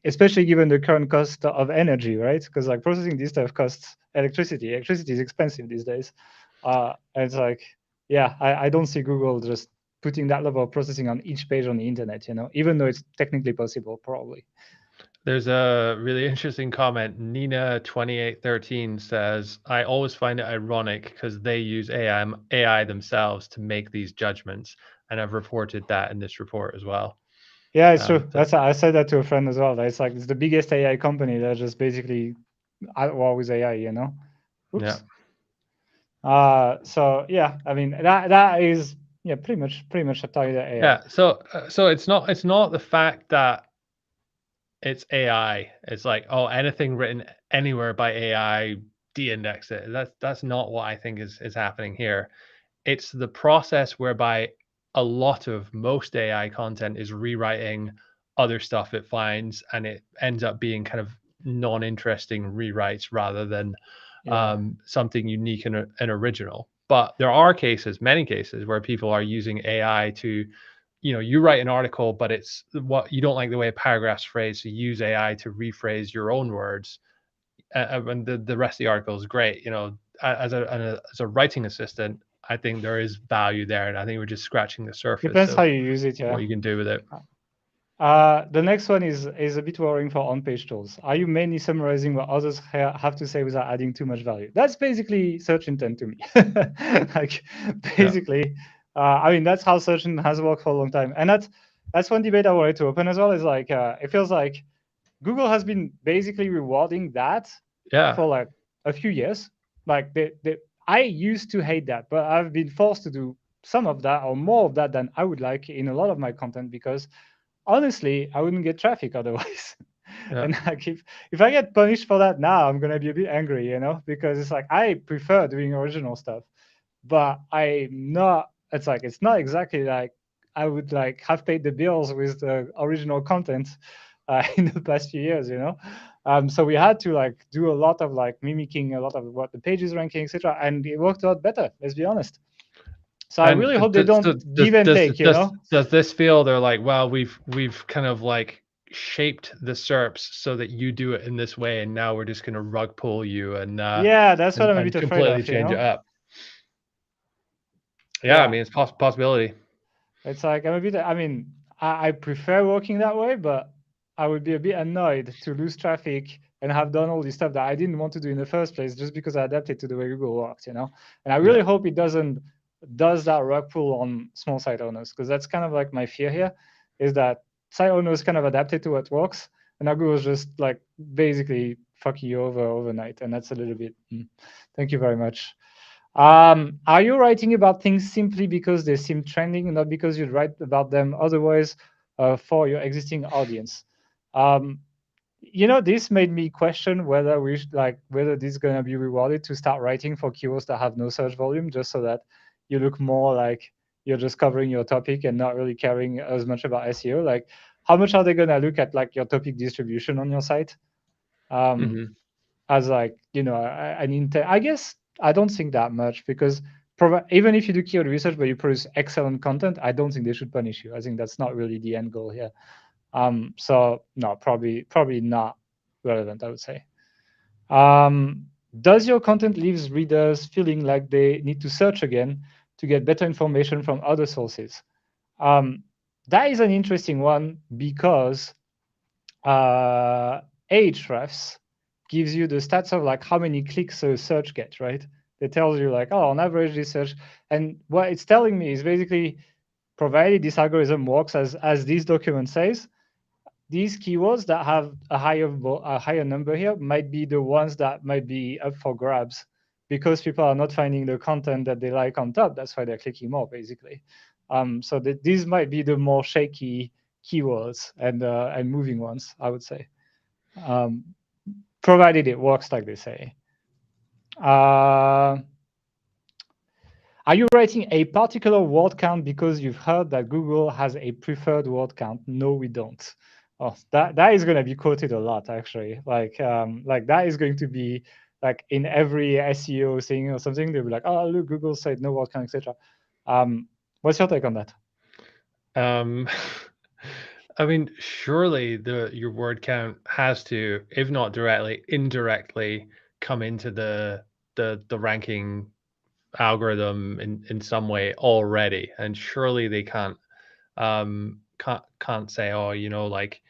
especially given the current cost of energy, right? Because like processing this stuff costs electricity. Electricity is expensive these days. And it's like, yeah, I don't see Google just putting that level of processing on each page on the internet, even though it's technically possible, probably. there's a really interesting comment. Nina2813 says, I always find it ironic because they use AI themselves to make these judgments. And I've reported that in this report as well. Yeah, it's true. So, I said that to a friend as well. That it's like it's the biggest AI company that just basically at war with AI. yeah. Oops. So yeah, I mean that is yeah pretty much a target AI. Yeah. So it's not the fact that it's AI. It's like, oh, anything written anywhere by AI, de-index it. That's not what I think is happening here. It's the process whereby a lot of most AI content is rewriting other stuff it finds, and it ends up being kind of non-interesting rewrites rather than Yeah, something unique and original. But there are cases, many cases, where people are using AI to, you write an article, but it's what you don't like the way a paragraph's phrased, so use AI to rephrase your own words, and the rest of the article is great. As a writing assistant, I think there is value there, and I think we're just scratching the surface depends how of you use it. what Yeah. you can do with it. The next one is a bit worrying for on-page tools. Are you mainly summarizing what others have to say without adding too much value? That's basically search intent to me. Like Yeah, basically, I mean that's how search intent has worked for a long time, and that's one debate I wanted to open as well. Is like it feels like Google has been basically rewarding that yeah, for like a few years. Like I used to hate that, but I've been forced to do some of that or more of that than I would like in a lot of my content because honestly, I wouldn't get traffic otherwise. yeah. And like if I get punished for that now, I'm gonna be a bit angry, because it's like I prefer doing original stuff, but I'm not. It's like it's not exactly like I would like have paid the bills with the original content in the past few years. So we had to like do a lot of like mimicking a lot of what the page is ranking, etc., and it worked out better. Let's be honest. So I And really hope they don't so give and take. does this feel they're like, well, we've kind of like shaped the SERPs so that you do it in this way, and now we're just going to rug pull you Yeah, that's what I'm a bit afraid completely change it of. up. Yeah, I Yeah, mean, it's possibility. it's like I'm a bit. I mean, I prefer working that way, but I would be a bit annoyed to lose traffic and have done all this stuff that I didn't want to do in the first place just because I adapted to the way Google works. And I really Yeah. hope it does that rug pull on small site owners because that's kind of like my fear here, is that site owners kind of adapted to what works, and now Google's just like basically fucking you over overnight, and that's a little bit. Thank you very much. Are you writing about things simply because they seem trending, not because you'd write about them otherwise for your existing audience? Um, this made me question whether whether this is gonna be rewarded to start writing for keywords that have no search volume, just so that you look more like you're just covering your topic and not really caring as much about SEO. Like, how much are they gonna look at like your topic distribution on your site? Um, Hmm. as like an intent. I guess I don't think that much because even if you do keyword research but you produce excellent content, I don't think they should punish you. I think that's not really the end goal here. So no, probably not relevant, I would say. Um, does your content leaves readers feeling like they need to search again to get better information from other sources? Um, that is an interesting one because Ahrefs gives you the stats of like how many clicks a search gets, right? It tells you like, oh, on average this search, and what it's telling me is basically, provided this algorithm works as this document says, these keywords that have a higher number here might be the ones that might be up for grabs because people are not finding the content that they like on top. That's why they're clicking more, basically. So these might be the more shaky keywords and moving ones, I would say, provided it works like they say. Are you writing a particular word count because you've heard that Google has a preferred word count? No, we don't. Oh, that is going to be quoted a lot, actually. Like that is going to be like in every SEO thing or something. They'll be like, oh, look, Google said no word count, etc. What's your take on that? I mean, surely your word count has to, if not directly, indirectly come into the ranking algorithm in some way already, and surely they can't say, oh, like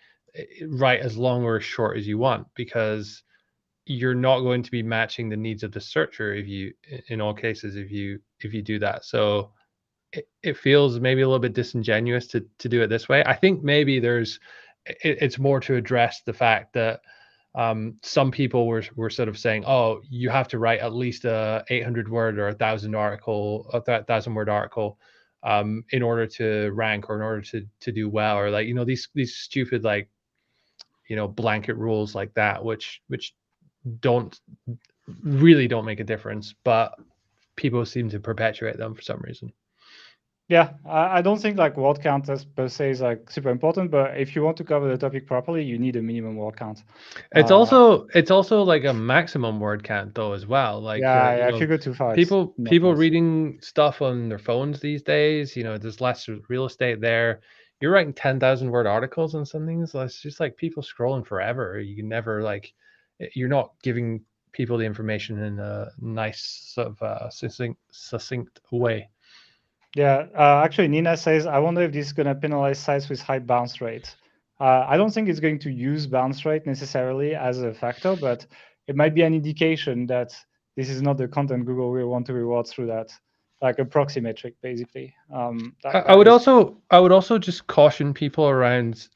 write as long or as short as you want, because you're not going to be matching the needs of the searcher in all cases if you do that. So it feels maybe a little bit disingenuous to do it this way. I think maybe it's more to address the fact that some people were sort of saying, oh, you have to write at least a 800 word or 1,000 word article in order to rank, or in order to do well, or like, these stupid, like, blanket rules like that, which don't make a difference, but people seem to perpetuate them for some reason. Yeah, I don't think like word count as per se is like super important, but if you want to cover the topic properly, you need a minimum word count. It's also like a maximum word count though as well. Like, yeah, if you go too far, it's people not nice. reading stuff on their phones these days, there's less real estate there. You're writing 10,000 word articles on some things. It's just like people scrolling forever. You can never, like, you're not giving people the information in a nice sort of succinct way. Yeah, actually, Nina says, I wonder if this is going to penalize sites with high bounce rate. I don't think it's going to use bounce rate necessarily as a factor, but it might be an indication that this is not the content Google will want to reward through that, like a proxy metric, basically. I would also just caution people around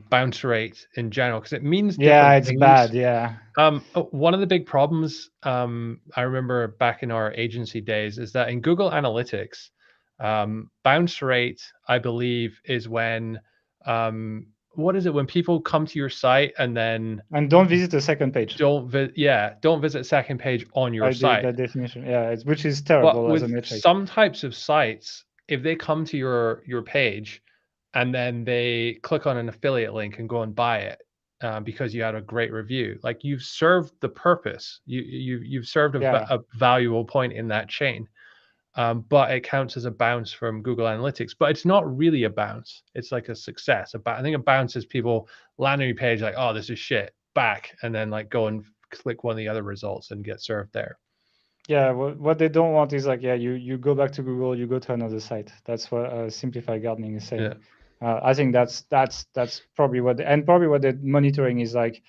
bounce rate in general, because it means different it's things. bad. Yeah. One of the big problems I remember back in our agency days is that in Google Analytics, bounce rate, I believe, is when what is it, when people come to your site and then don't visit the second page. Don't visit second page on your site. That definition, which is terrible. But as a with metric. some types of sites, if they come to your page and then they click on an affiliate link and go and buy it because you had a great review, like, you've served the purpose. You've served a valuable point in that chain. But it counts as a bounce from Google Analytics. But it's not really a bounce. It's like a success. I think a bounce is people land on your page like, oh, this is shit, back, and then like go and click one of the other results and get served there. Yeah, what they don't want is like, you go back to Google, you go to another site. That's what Simplified Gardening is saying. Yeah. I think that's probably what they're monitoring is like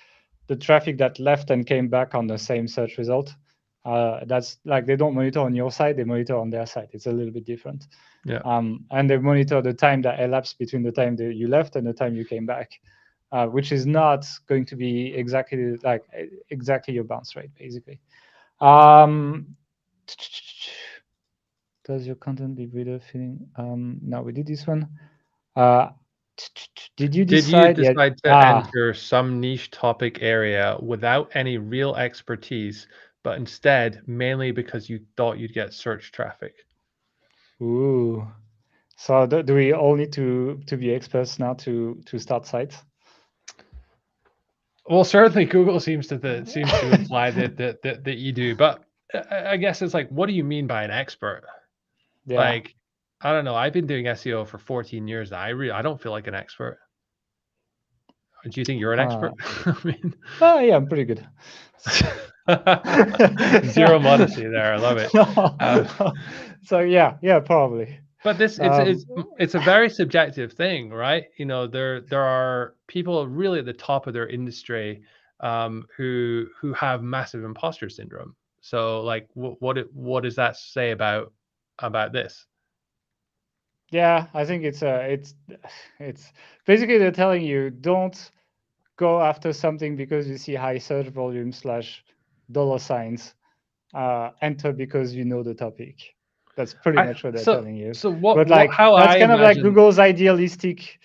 the traffic that left and came back on the same search result. That's like, they don't monitor on your site, they monitor on their site. It's a little bit different. Yeah. And they monitor the time that elapsed between the time that you left and the time you came back, which is not going to be exactly your bounce rate, basically. Does your content leave reader feeling? No, we did this one. Did you decide to enter some niche topic area without any real expertise, but instead mainly because you thought you'd get search traffic? Ooh. So do we all need to be experts now to start sites? Well, certainly Google seems to imply that you do, but I guess it's like, what do you mean by an expert? Yeah. Like, I don't know. I've been doing SEO for 14 years now. I don't feel like an expert. Do you think you're an expert? I mean, yeah, I'm pretty good. Zero modesty there. I love it. So yeah, probably. But this Um, it's a very subjective thing, right? You know, there are people really at the top of their industry who have massive imposter syndrome. So like what does that say about this? yeah, I think it's basically they're telling you don't go after something because you see high search volume slash dollar signs. Enter because you know the topic. That's pretty I much what they're so telling you. so But what like how that's I kind of like imagine Google's idealistic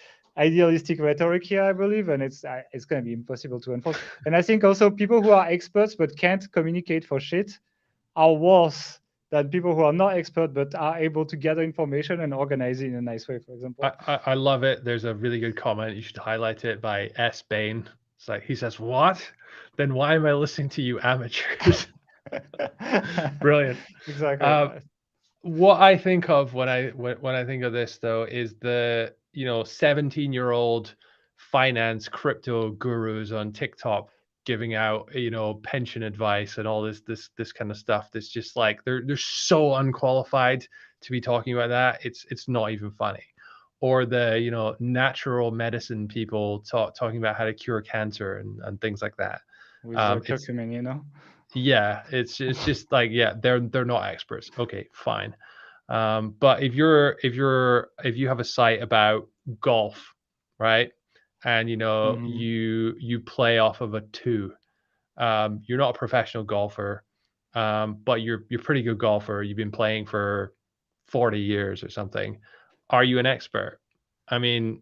rhetoric here, I believe, and it's going to be impossible to enforce. And I think also people who are experts but can't communicate for shit are worse than people who are not expert but are able to gather information and organize it in a nice way, for example. I love it. There's a really good comment. You should highlight it by S. Bain. It's like he says, "What? Then why am I listening to you amateurs?" Brilliant. Exactly. Uh, what I think of when I think of this though is the 17-year-old finance crypto gurus on TikTok giving out pension advice and all this kind of stuff. That's just like they're so unqualified to be talking about that. It's not even funny. Or the natural medicine people talking about how to cure cancer and things like that. With the It's curcumin, you know. Yeah, it's just like yeah, they're not experts. Okay, fine. But if you have a site about golf, right, and Mhm. you play off of a two, you're not a professional golfer, but you're pretty good golfer. You've been playing for 40 years or something. Are you an expert? I mean,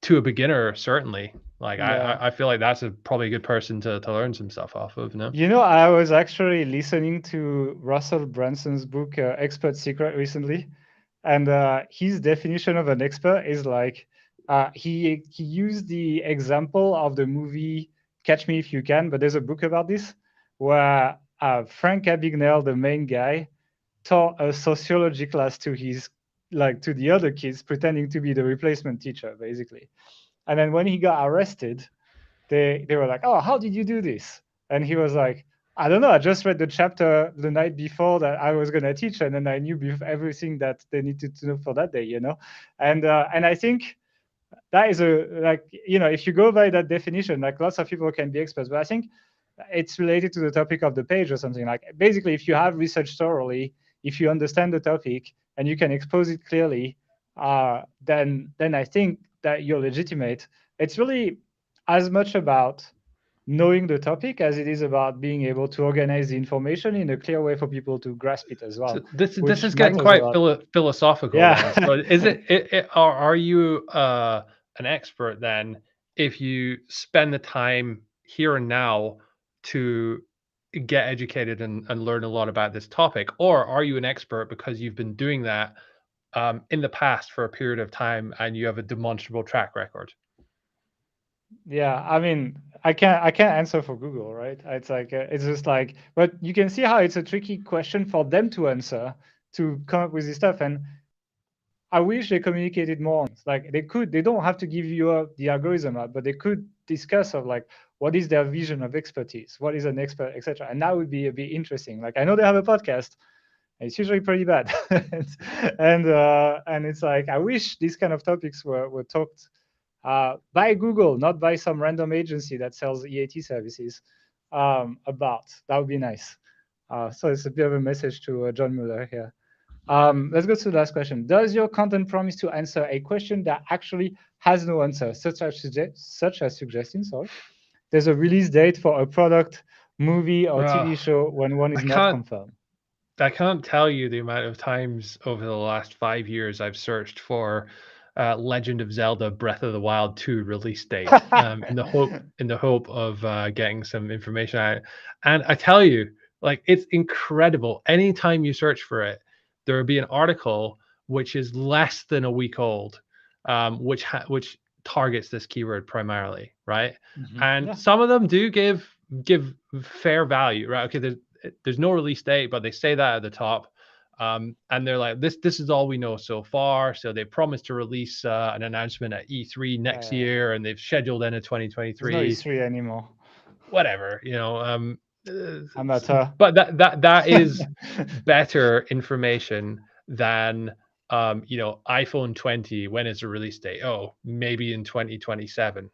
to a beginner, certainly. Like Yeah. I feel like that's probably a good person to learn some stuff off of. No. You know, I was actually listening to Russell Branson's book, Expert Secret, recently, and his definition of an expert is like he used the example of the movie Catch Me If You Can, but there's a book about this where Frank Abagnale, the main guy, taught a sociology class to his to the other kids, pretending to be the replacement teacher, basically. And then when he got arrested, they were like, "Oh, how did you do this?" And he was like, "I don't know. I just read the chapter the night before that I was gonna teach, and then I knew everything that they needed to know for that day, you know." And I think that is a like if you go by that definition, like lots of people can be experts, but I think it's related to the topic of the page or something. Like basically, if you have researched thoroughly, if you understand the topic and you can expose it clearly, then I think that you're legitimate. It's really as much about knowing the topic as it is about being able to organize the information in a clear way for people to grasp it as So well, this which is getting matters a quite lot. philosophical then. Yeah. So is are you an expert then if you spend the time here and now to get educated and learn a lot about this topic, or are you an expert because you've been doing that in the past for a period of time and you have a demonstrable track record? Yeah, I mean, I can't answer for Google, right? It's like it's just like, but you can see how it's a tricky question for them to answer to come up with this stuff. And I wish they communicated more. Like they don't have to give you the algorithm out, but they could discuss of like what is their vision of expertise, what is an expert, etc. And that would be a bit interesting. Like I know they have a podcast, and it's usually pretty bad, and it's like I wish these kind of topics were talked by Google, not by some random agency that sells EAT services. About that would be nice. So it's a bit of a message to John Mueller here. Let's go to the last question. Does your content promise to answer a question that actually has no answer, such as suggesting, sorry, there's a release date for a product, movie, or TV show when one I is not can't confirmed? I can't tell you the amount of times over the last 5 years I've searched for Legend of Zelda: Breath of the Wild 2 release date in the hope of getting some information out. And I tell you, like it's incredible. Anytime you search for it, there will be an article which is less than a week old, which targets this keyword primarily, right? And Yeah. some of them do give fair value, right? Okay, there's no release date, but they say that at the top. And they're like, this is all we know so far. So they promised to release an announcement at E3 next year, and they've scheduled in a There's no 2023. history anymore. Whatever, Amateur. but that is better information than iPhone 20, when is the release date? Oh, maybe in 2027.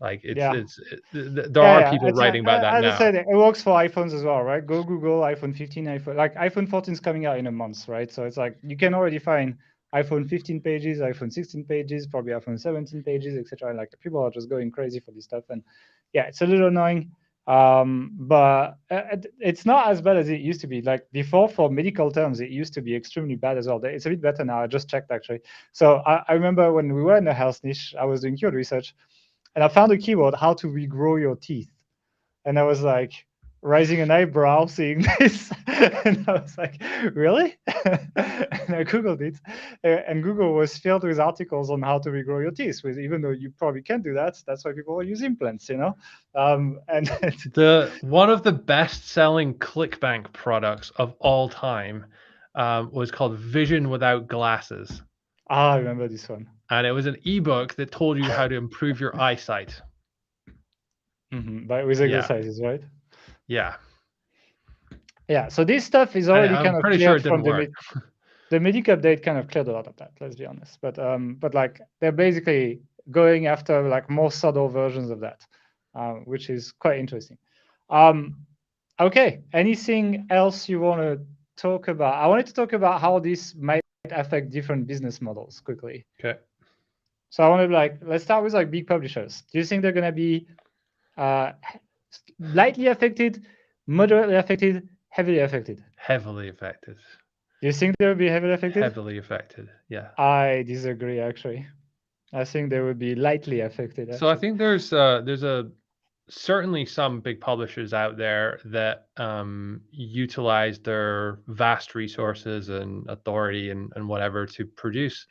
Like Yeah. there Yeah, are yeah. people It's writing about that as I now. said, it works for iPhones as well, right? Go Google iPhone 15, iPhone like iPhone 14 is coming out in a month, right? So it's like you can already find iPhone 15 pages, iPhone 16 pages, probably iPhone 17 pages, etc. Like people are just going crazy for this stuff, and yeah, it's a little annoying. But it's not as bad as it used to be. Like before, for medical terms, it used to be extremely bad as well. It's a bit better now. I just checked actually. So I remember when we were in the health niche, I was doing keyword research, and I found a keyword, how to regrow your teeth. And I was like, raising an eyebrow seeing this. And I was like, really? And I Googled it. And Google was filled with articles on how to regrow your teeth, with, even though you probably can't do that. That's why people use implants, you know? And One of the best-selling ClickBank products of all time was called Vision Without Glasses. I remember this one. And it was an ebook that told you how to improve your eyesight. But with Yeah. exercises, right? Yeah. Yeah. So this stuff is And already I'm kind of pretty sure cleared it didn't from work. the Medic update kind of cleared a lot of that, let's be honest. But like they're basically going after like more subtle versions of that, which is quite interesting. Okay, anything else you want to talk about? I wanted to talk about how this might affect different business models quickly. Okay. So I want to let's start with like big publishers. Do you think they're going to be lightly affected, moderately affected, heavily affected? Heavily affected. Do you think they will be heavily affected? Heavily affected. Yeah. I disagree, actually. I think they would be lightly affected. So I Actually. think there's certainly some big publishers out there that utilize their vast resources and authority and whatever to produce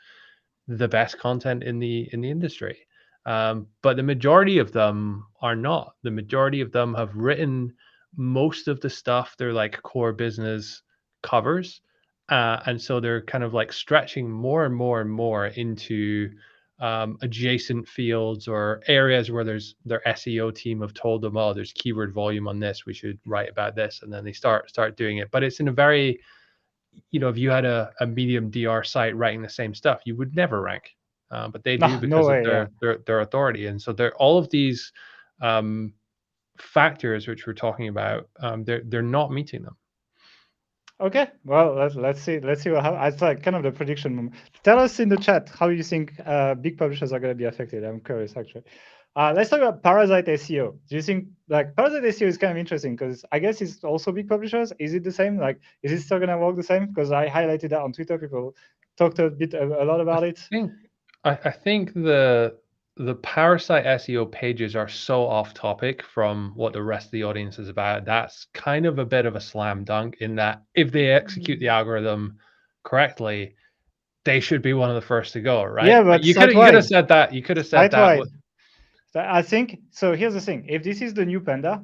the best content in the industry. But the majority of them are not. The majority of them have written most of the stuff their like core business covers, and so they're kind of like stretching more and more and more into adjacent fields or areas where their SEO team have told them, oh, there's keyword volume on this, we should write about this, and then they start doing it. But it's in a very, if you had a medium DR site writing the same stuff, you would never rank. But they do No because of way. Yeah. their authority. And so they're all of these factors which we're talking about, they're not meeting them. Okay. Well, let's see. Let's see what happens. It's like kind of the prediction moment. Tell us in the chat how you think big publishers are going to be affected. I'm curious, actually. Let's talk about parasite SEO. Do you think like parasite SEO is kind of interesting because I guess it's also big publishers? Is it the same? Like, is it still going to work the same? Because I highlighted that on Twitter. People talked a lot about it. I think the parasite SEO pages are so off topic from what the rest of the audience is about. That's kind of a bit of a slam dunk in that if they execute the algorithm correctly, they should be one of the first to go, right? Yeah, but you could have said that. You could have said that. I think so. Here's the thing: if this is the new Panda,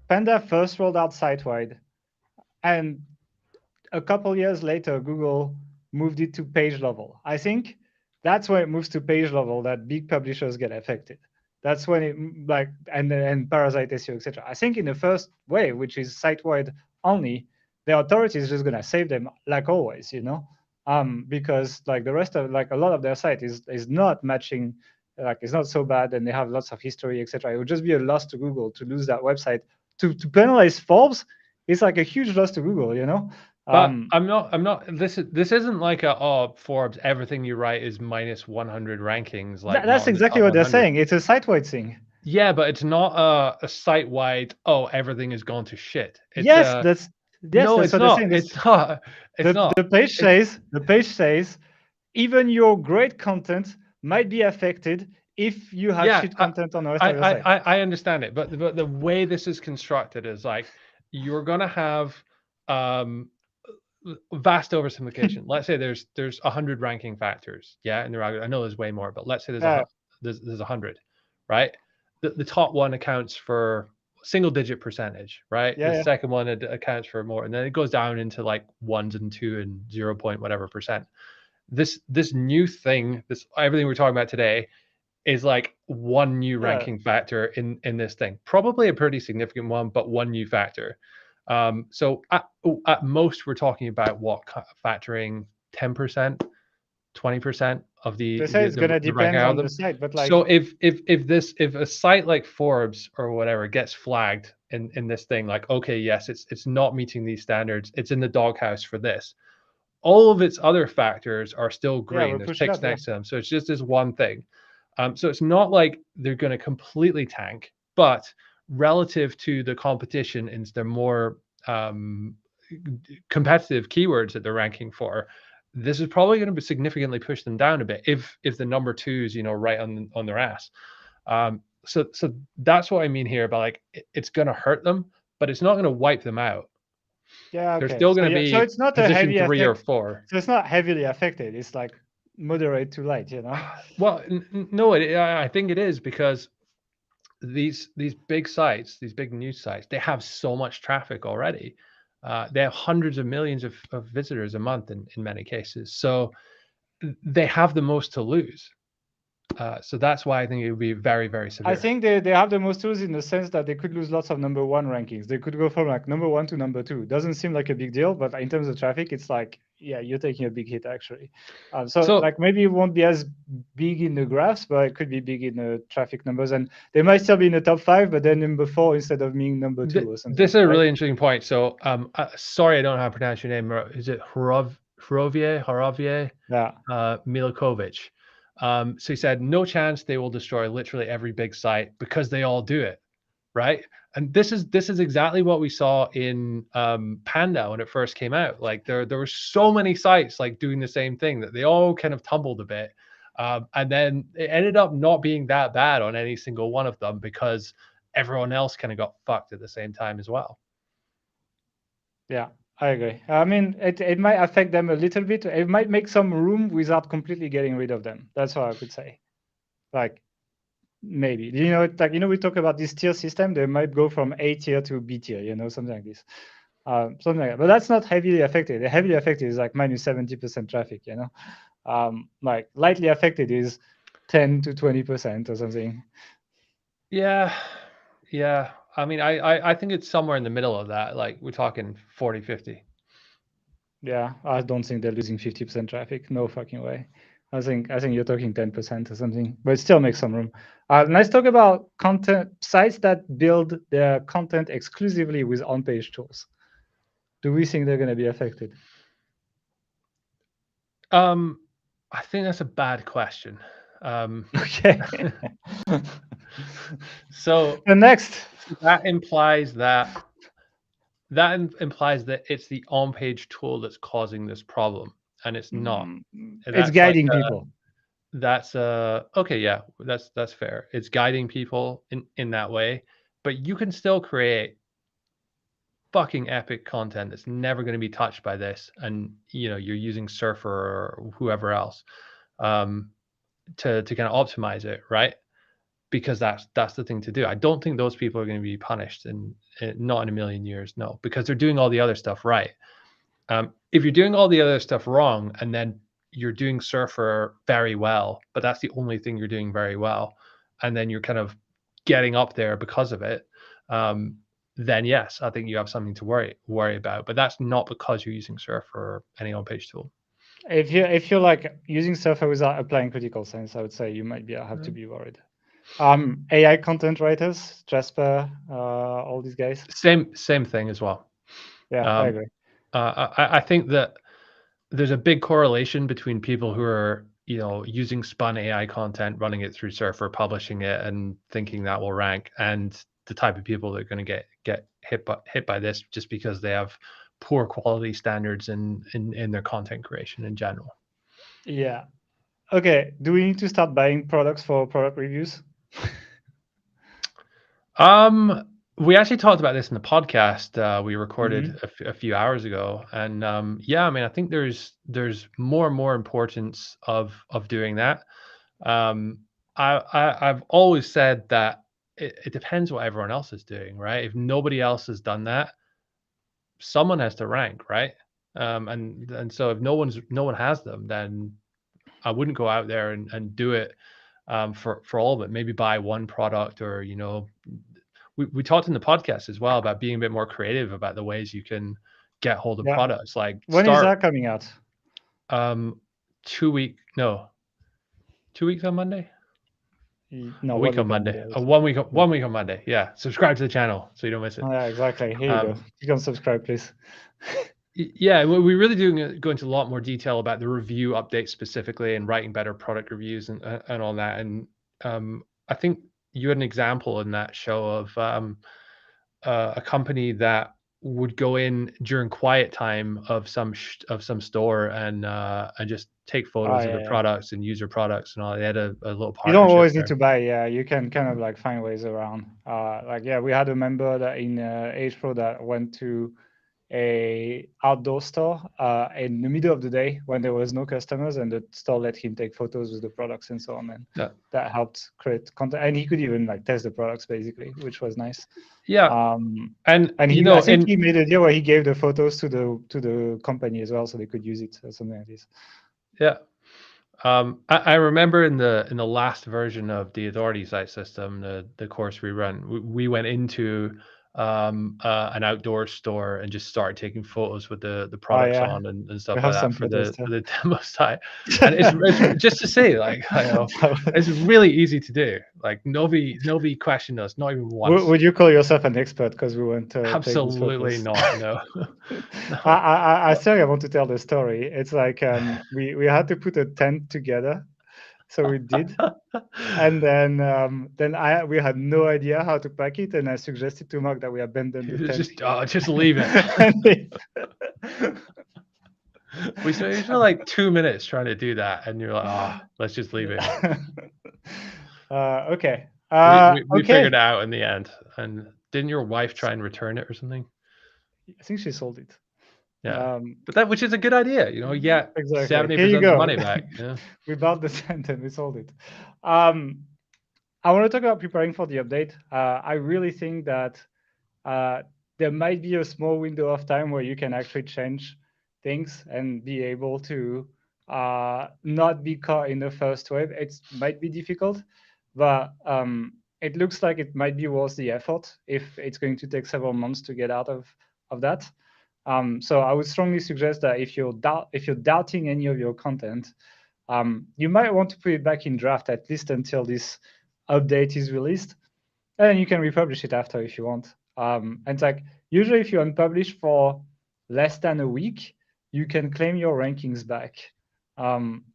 Panda first rolled out site-wide, and a couple years later, Google moved it to page level. I think that's when it moves to page level that big publishers get affected. That's when it and parasite SEO, etc. I think in the first way, which is site-wide only, the authority is just gonna save them like always, because like the rest of like a lot of their site is not matching, like it's not so bad, and they have lots of history, etc. It would just be a loss to Google to lose that website. To penalize Forbes, it's like a huge loss to Google. But I'm not. This isn't like Forbes. Everything you write is minus 100 rankings. Like that's exactly what they're saying. It's a site-wide thing. Yeah, but it's not a site-wide. Oh, everything is going to shit. Yes, that's what they're saying. It's not. It's not. The page says even your great content might be affected if you have shit content on the rest of your site. I understand it, but the way this is constructed is like you're gonna have vast oversimplification. Let's say there's 100 ranking factors. Yeah, and I know there's way more, but let's say there's 100, right? The top one accounts for single digit percentage, right? The second one accounts for more, and then it goes down into like ones and two and 0 point whatever percent. This new thing, this everything we're talking about today, is like one new ranking factor in this thing. Probably a pretty significant one, but one new factor. So at most, we're talking about what factoring 10%, 20% of They say it's gonna the rank depend on the algorithm. site, but like, So if a site like Forbes or whatever gets flagged in this thing, like, okay, yes, it's not meeting these standards, it's in the doghouse for this. All of its other factors are still yeah, green. we'll There's push it ticks up. Yeah, next to them. So it's just this one thing. So it's not like they're going to completely tank, but relative to the competition and their more competitive keywords that they're ranking for, this is probably going to significantly push them down a bit if the number two is, right on their ass. So that's what I mean here about like it's going to hurt them, but it's not going to wipe them out. yeah, They're okay. still So going to yeah, so be it's not a position heavy 3 or effect. 4. So it's not heavily affected. It's like moderate to light, you know. Well, no, I think it is because these big sites, these big news sites, they have so much traffic already. They have hundreds of millions of visitors a month in many cases. So they have the most to lose. So that's why I think it would be very, very I severe. think they have the most tools in the sense that they could lose lots of number one rankings. They could go from like number one to number two. Doesn't seem like a big deal, but in terms of traffic, it's like, yeah, you're taking a big hit actually. So So like maybe it won't be as big in the graphs, but it could be big in the traffic numbers, and they might still be in the top 5, but then number 4 instead of being number 2 or this something, is a right? really interesting point. So sorry, I don't know how to pronounce your name. Is it Horovier? Yeah. Milokovic. So he said, no chance they will destroy literally every big site because they all do it, right? And this is exactly what we saw in Panda when it first came out. Like there were so many sites like doing the same thing that they all kind of tumbled a bit, and then it ended up not being that bad on any single one of them because everyone else kind of got fucked at the same time as well. Yeah, I agree. I mean, it might affect them a little bit. It might make some room without completely getting rid of them. That's what I could say. Like, maybe, it's like, we talk about this tier system. They might go from A tier to B tier, something like this. Something like that. But that's not heavily affected. The heavily affected is like minus 70% traffic, like lightly affected is 10 to 20% or something. Yeah. I mean, I think it's somewhere in the middle of that. Like we're talking 40, 50. Yeah, I don't think they're losing 50% traffic. No fucking way. I think you're talking 10% or something, but it still makes some room. Let's talk about content sites that build their content exclusively with on-page tools. Do we think they're going to be affected? I think that's a bad question. Okay. So The next. that implies that it's the on-page tool that's causing this problem, and it's not. It's That's like guiding people. that's okay, yeah, that's fair. It's guiding people in that way, but you can still create fucking epic content that's never going to be touched by this, and you're using Surfer or whoever else to kind of optimize it, right? Because that's the thing to do. I don't think those people are going to be punished, and not in a million years, no, because they're doing all the other stuff right. If you're doing all the other stuff wrong, and then you're doing Surfer very well, but that's the only thing you're doing very well, and then you're kind of getting up there because of it, then yes, I think you have something to worry about. But that's not because you're using Surfer or any on-page tool. If you're like using Surfer without applying critical sense, I would say you might have to be worried. AI content writers, Jasper, all these guys. Same thing as well. Yeah, I agree. I think that there's a big correlation between people who are using spun AI content, running it through Surfer, publishing it, and thinking that will rank, and the type of people that are going to get hit by this just because they have poor quality standards in their content creation in general. Yeah. Okay. Do we need to start buying products for product reviews? We actually talked about this in the podcast we recorded Mm-hmm. a few hours ago, and yeah, I mean, I think there's more and more importance of doing that. I've always said that it depends what everyone else is doing, right? If nobody else has done that, someone has to rank, right? And so if no one has them, then I wouldn't go out there and do it for all of it. Maybe buy one product, or we talked in the podcast as well about being a bit more creative about the ways you can get hold of Yeah. products. Like When is that coming out? 2 weeks on Monday. No, A 1 week on week on Monday. Monday. A 1 week. 1 week on Monday. Yeah. Subscribe to the channel so you don't miss it. Yeah, exactly. Here you go. You can subscribe, please. Yeah, we really do go into a lot more detail about the review updates specifically and writing better product reviews and all that. And I think you had an example in that show of a company that would go in during quiet time of some store and just take photos of the Yeah. products and use their products and all. They had a little You don't partnership always need there. to buy. Yeah, you can kind of like find ways around. Like, yeah, we had a member that in H Pro that went to a outdoor store in the middle of the day when there was no customers, and the store let him take photos with the products and so on, and Yeah. that helped create content. And he could even like test the products basically, which was nice. Yeah. And I you think know, he made a deal where he gave the photos to the company as well, so they could use it or something like this. yeah. I remember in the last version of the Authority site system, the course we run, we went into an outdoor store and just started taking photos with the products Yeah, on and we stuff like have that some for photos the too. demo site. And it's just to say, like, it's really easy to do. Like nobody questioned us, not even once. Would you call yourself an expert because we went to take these Absolutely photos? not. No. No. I still want to tell the story. It's like we had to put a tent together, so we did, and then we had no idea how to pack it, and I suggested to Mark that we abandon the tent here. Just leave it. We spent like 2 minutes trying to do that, and you're like, let's just leave it. Okay. We figured Okay. it out in the end. And didn't your wife try and return it or something? I think she sold it. Yeah, but which is a good idea. You get Exactly. Here 70% you of the go. money back. Yeah. We bought the tent and we sold it. I want to talk about preparing for the update. I really think that there might be a small window of time where you can actually change things and be able to not be caught in the first wave. It might be difficult, but it looks like it might be worth the effort if it's going to take several months to get out of that. So I would strongly suggest that if you're doubting any of your content, you might want to put it back in draft at least until this update is released, and then you can republish it after if you want. And it's like usually if you unpublish for less than a week, you can claim your rankings back,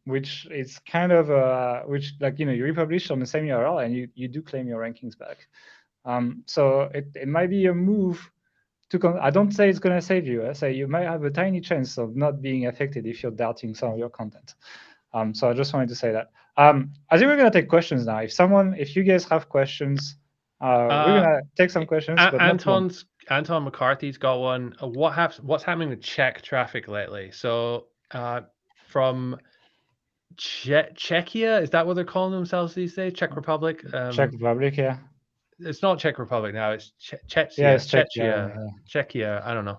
which is kind of which like you republish on the same URL and you do claim your rankings back. So it might be a move to. I don't say it's going to save you. I say you might have a tiny chance of not being affected if you're doubting some of your content. So I just wanted to say that. I think we're going to take questions now. If you guys have questions, we're going to take some questions, but not long. Anton McCarthy's got one. What's happening with Czech traffic lately? So from Czechia, is that what they're calling themselves these days? Czech Republic? Czech Republic, yeah. It's not Czech Republic now. It's Czechia. Yeah, it's Czechia. Czechia. I don't know.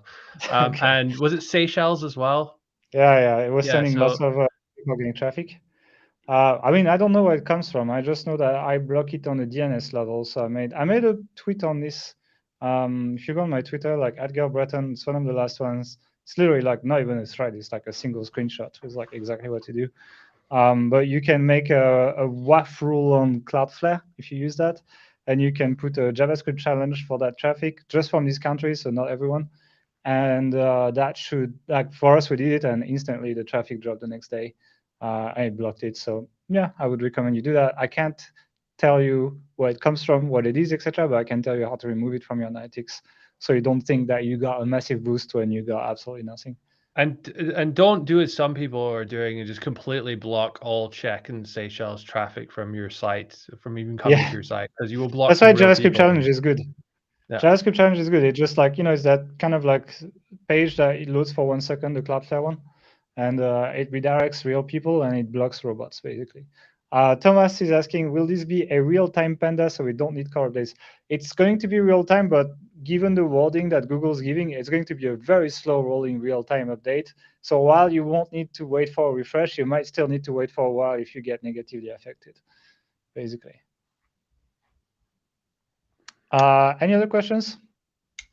Okay. And was it Seychelles as well? Yeah. It was Yeah, sending lots of people getting traffic. I mean, I don't know where it comes from. I just know that I block it on the DNS level. So I made a tweet on this. If you go on my Twitter, like @Gael Breton, it's one of the last ones. It's literally like not even a thread. It's like a single screenshot with like exactly what to do. But you can make a WAF rule on Cloudflare if you use that, and you can put a JavaScript challenge for that traffic just from these countries, so not everyone. And that should, like for us, we did it, and instantly the traffic dropped the next day, and it blocked it. So yeah, I would recommend you do that. I can't tell you where it comes from, what it is, etc., but I can tell you how to remove it from your analytics, so you don't think that you got a massive boost when you got absolutely nothing. And don't do as some people are doing and just completely block all Czech and Seychelles traffic from your site, from even coming to your site, because you will block. That's why JavaScript challenge is good. Yeah. JavaScript challenge is good. It's just like, it's that kind of like page that it loads for 1 second, the Cloudflare one, and it redirects real people and it blocks robots basically. Thomas is asking, will this be a real-time Panda so we don't need core updates? It's going to be real-time, but given the wording that Google's giving, it's going to be a very slow rolling real-time update. So while you won't need to wait for a refresh, you might still need to wait for a while if you get negatively affected, basically. Any other questions?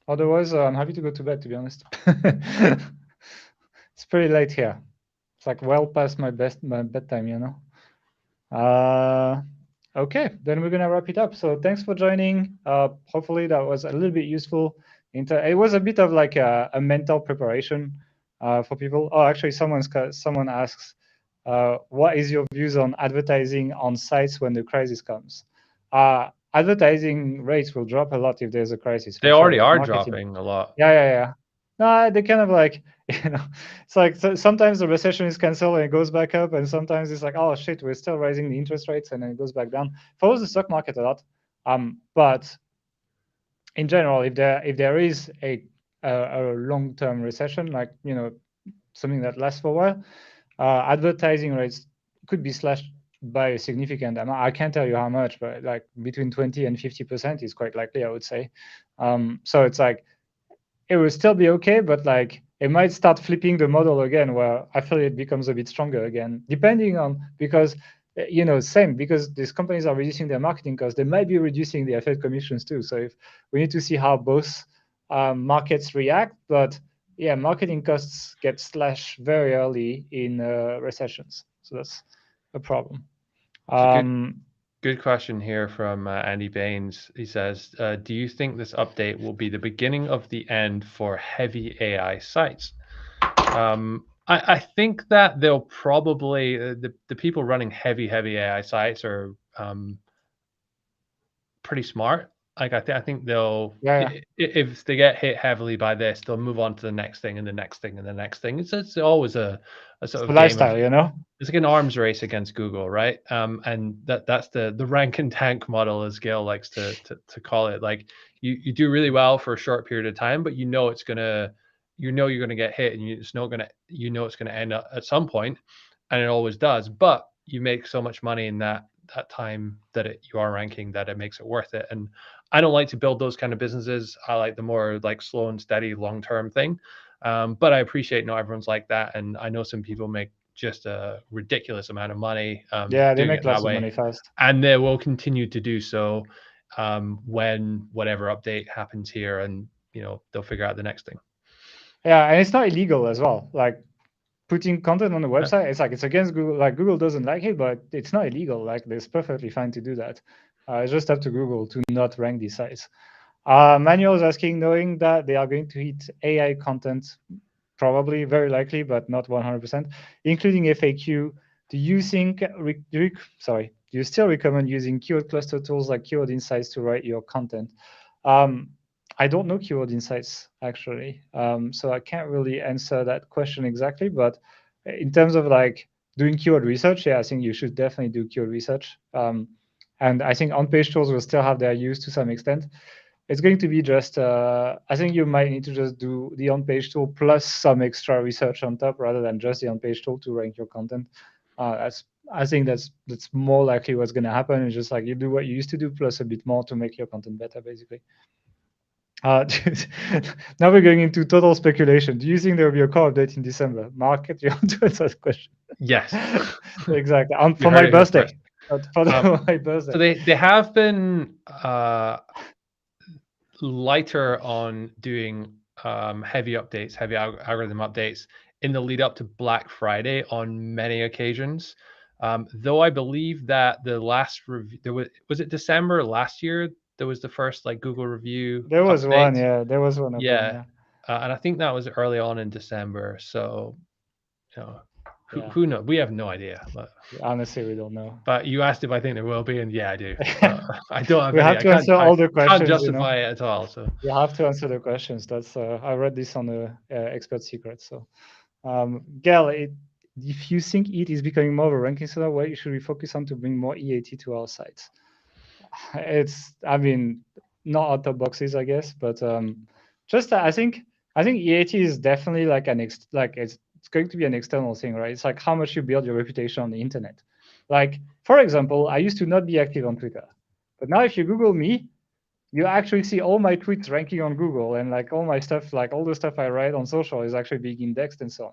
Otherwise, I'm happy to go to bed, to be honest. It's pretty late here. It's like well past my bedtime, you know. Okay, then we're gonna wrap it up. So thanks for joining. Hopefully that was a little bit useful. It was a bit of like a mental preparation for people. Oh, actually, someone asks, what is your views on advertising on sites when the crisis comes? Advertising rates will drop a lot if there's a crisis They for sure. already Like are marketing. dropping a lot. Yeah. No, they kind of like, you know, it's like sometimes the recession is canceled and it goes back up, and sometimes it's like, oh shit, we're still raising the interest rates, and then it goes back down. Follows the stock market a lot, but in general, if there is a long term recession, like something that lasts for a while, advertising rates could be slashed by a significant amount. I can't tell you how much, but like between 20 and 50% is quite likely, I would say. So it's like it will still be okay, but like it might start flipping the model again where affiliate becomes a bit stronger again, depending on because same because these companies are reducing their marketing costs, they might be reducing the affiliate commissions too. So if we need to see how both markets react, but yeah, marketing costs get slashed very early in recessions, so that's a problem. It's a Um, good question here from Andy Baines. He says, "Do you think this update will be the beginning of the end for heavy AI sites?" I think that they'll probably the people running heavy AI sites are pretty smart. Like I think they'll yeah, if they get hit heavily by this, they'll move on to the next thing and the next thing and the next thing. It's always a it's sort the of game of lifestyle. it's like an arms race against Google, right? And that's the rank and tank model, as Gail likes to call it. Like you do really well for a short period of time, but you're gonna get hit, and it's gonna end up at some point, and it always does. But you make so much money in that time that you are ranking that it makes it worth it. And I don't like to build those kind of businesses. I like the more like slow and steady long term thing. But I appreciate not everyone's like that, and I know some people make just a ridiculous amount of money Yeah, they doing make it that lots of way, money fast. and they will continue to do so when whatever update happens here, and they'll figure out the next thing. Yeah, and it's not illegal as well. Like putting content on the Yeah. website, it's like it's against Google. Like Google doesn't like it, but it's not illegal. Like it's perfectly fine to do that. It's just up to Google to not rank these sites. Manuel is asking, knowing that they are going to hit AI content, probably, very likely, but not 100%, including FAQ. Do you think? Do you still recommend using keyword cluster tools like Keyword Insights to write your content? Um, I don't know Keyword Insights actually, so I can't really answer that question exactly. But in terms of like doing keyword research, yeah, I think you should definitely do keyword research. And I think on-page tools will still have their use to some extent. It's going to be just, I think you might need to just do the on-page tool plus some extra research on top rather than just the on-page tool to rank your content. I think that's more likely what's going to happen. It's just like you do what you used to do plus a bit more to make your content better, basically. Now we're going into total speculation. Do you think there will be a core update in December? Mark, do you want to answer the question? Yes. Exactly. You For heard my it here first. birthday. For my birthday. So they have been lighter on doing heavy updates, heavy algorithm updates in the lead up to Black Friday on many occasions. Though I believe that the last review, was it December last year? There was the first like Google review There was update. one, yeah. There was one of them, Yeah, yeah. and I think that was early on in December. So, you know, Yeah. who knows? We have no idea. Honestly, we don't know. But you asked if I think there will be, and yeah, I do. I don't have We any. have I to can't. answer I all the can't questions, justify it at all. So You have to answer the questions. That's I read this on the expert secret. So, Gael, if you think it is becoming more of a ranking center, what should we focus on to bring more EAT to our sites? I mean, not out of boxes, I guess, but just I think EAT is definitely like it's going to be an external thing, right? It's like how much you build your reputation on the internet. Like, for example, I used to not be active on Twitter, but now if you Google me, you actually see all my tweets ranking on Google, and like all my stuff, like all the stuff I write on social is actually being indexed and so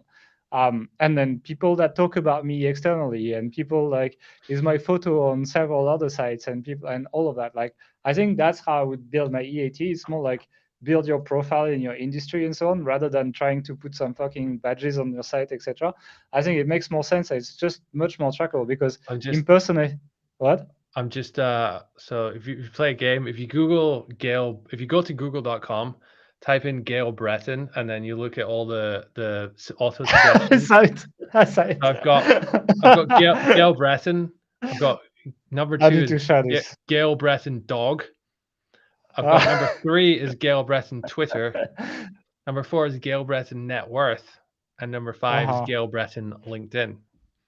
on. And then people that talk about me externally, and people like is my photo on several other sites, and people and all of that. Like I think that's how I would build my EAT. It's more like build your profile in your industry and so on, rather than trying to put some fucking badges on your site, etc. I think it makes more sense. It's just much more trackable because I'm in just person, what? I'm just so if you play a game, if you Google Gael, if you go to google.com, type in Gael Breton, and then you look at all the auto I suggestions. saw it. I saw it. I've got Gael Breton. I've got number I 2 need is to share this. Gael Breton dog. I've got number 3 is Gael Breton Twitter. Number 4 is Gael Breton net worth, and number 5 is Uh-huh. Gael Breton LinkedIn.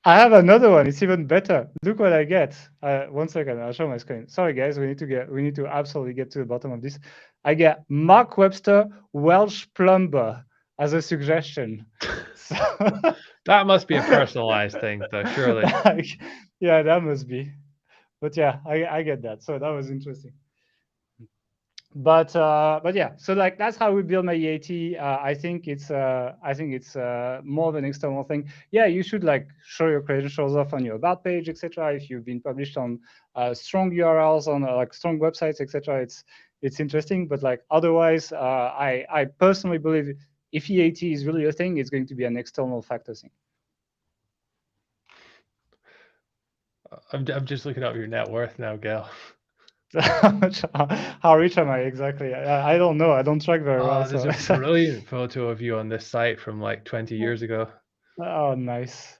I have another one. It's even better. Look what I get. 1 second. I'll show my screen. Sorry, guys. We need to absolutely get to the bottom of this. I get Mark Webster Welsh plumber as a suggestion. So, That must be a personalized thing, though, surely. yeah, that must be. But yeah, I get that. So that was interesting. But yeah, so like that's how we build my EAT. I think it's more of an external thing. Yeah, you should like show your credentials off on your about page, etc. If you've been published on strong URLs on like strong websites, etc. It's interesting. But like otherwise, I personally believe if EAT is really a thing, it's going to be an external factor thing. I'm just looking up your net worth now, Gael. How rich am I exactly? I don't know. I don't track very well. There's So a brilliant photo of you on this site from like 20 years ago. oh, nice.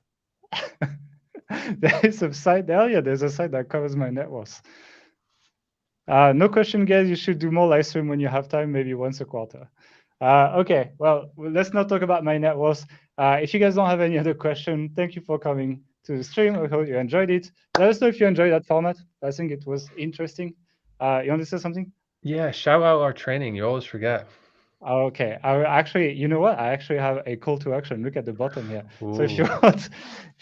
There is a site there. Yeah, there's a site that covers my net worth. No question, guys. You should do more live stream when you have time, maybe once a quarter. Okay, well, let's not talk about my net worth. If you guys don't have any other question, thank you for coming to the stream. I hope you enjoyed it. Let us know if you enjoyed that format. I think it was interesting. You want to say something? Yeah, shout out our training. You always forget. Okay, I actually, you know what? I actually have a call to action. Look at the bottom here. So if you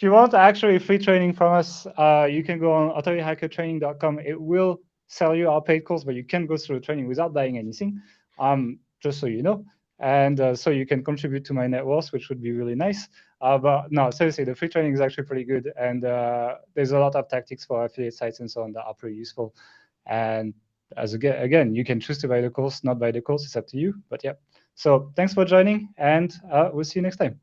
Ooh. want actually free training from us, you can go on authorityhackertraining.com. It will sell you our paid course, but you can go through the training without buying anything. Just so you know, and so you can contribute to my net worth, which would be really nice. But no, seriously, the free training is actually pretty good, and there's a lot of tactics for affiliate sites and so on that are pretty useful. And as again, you can choose to buy the course, not buy the course. It's up to you. But yeah. So thanks for joining, and we'll see you next time.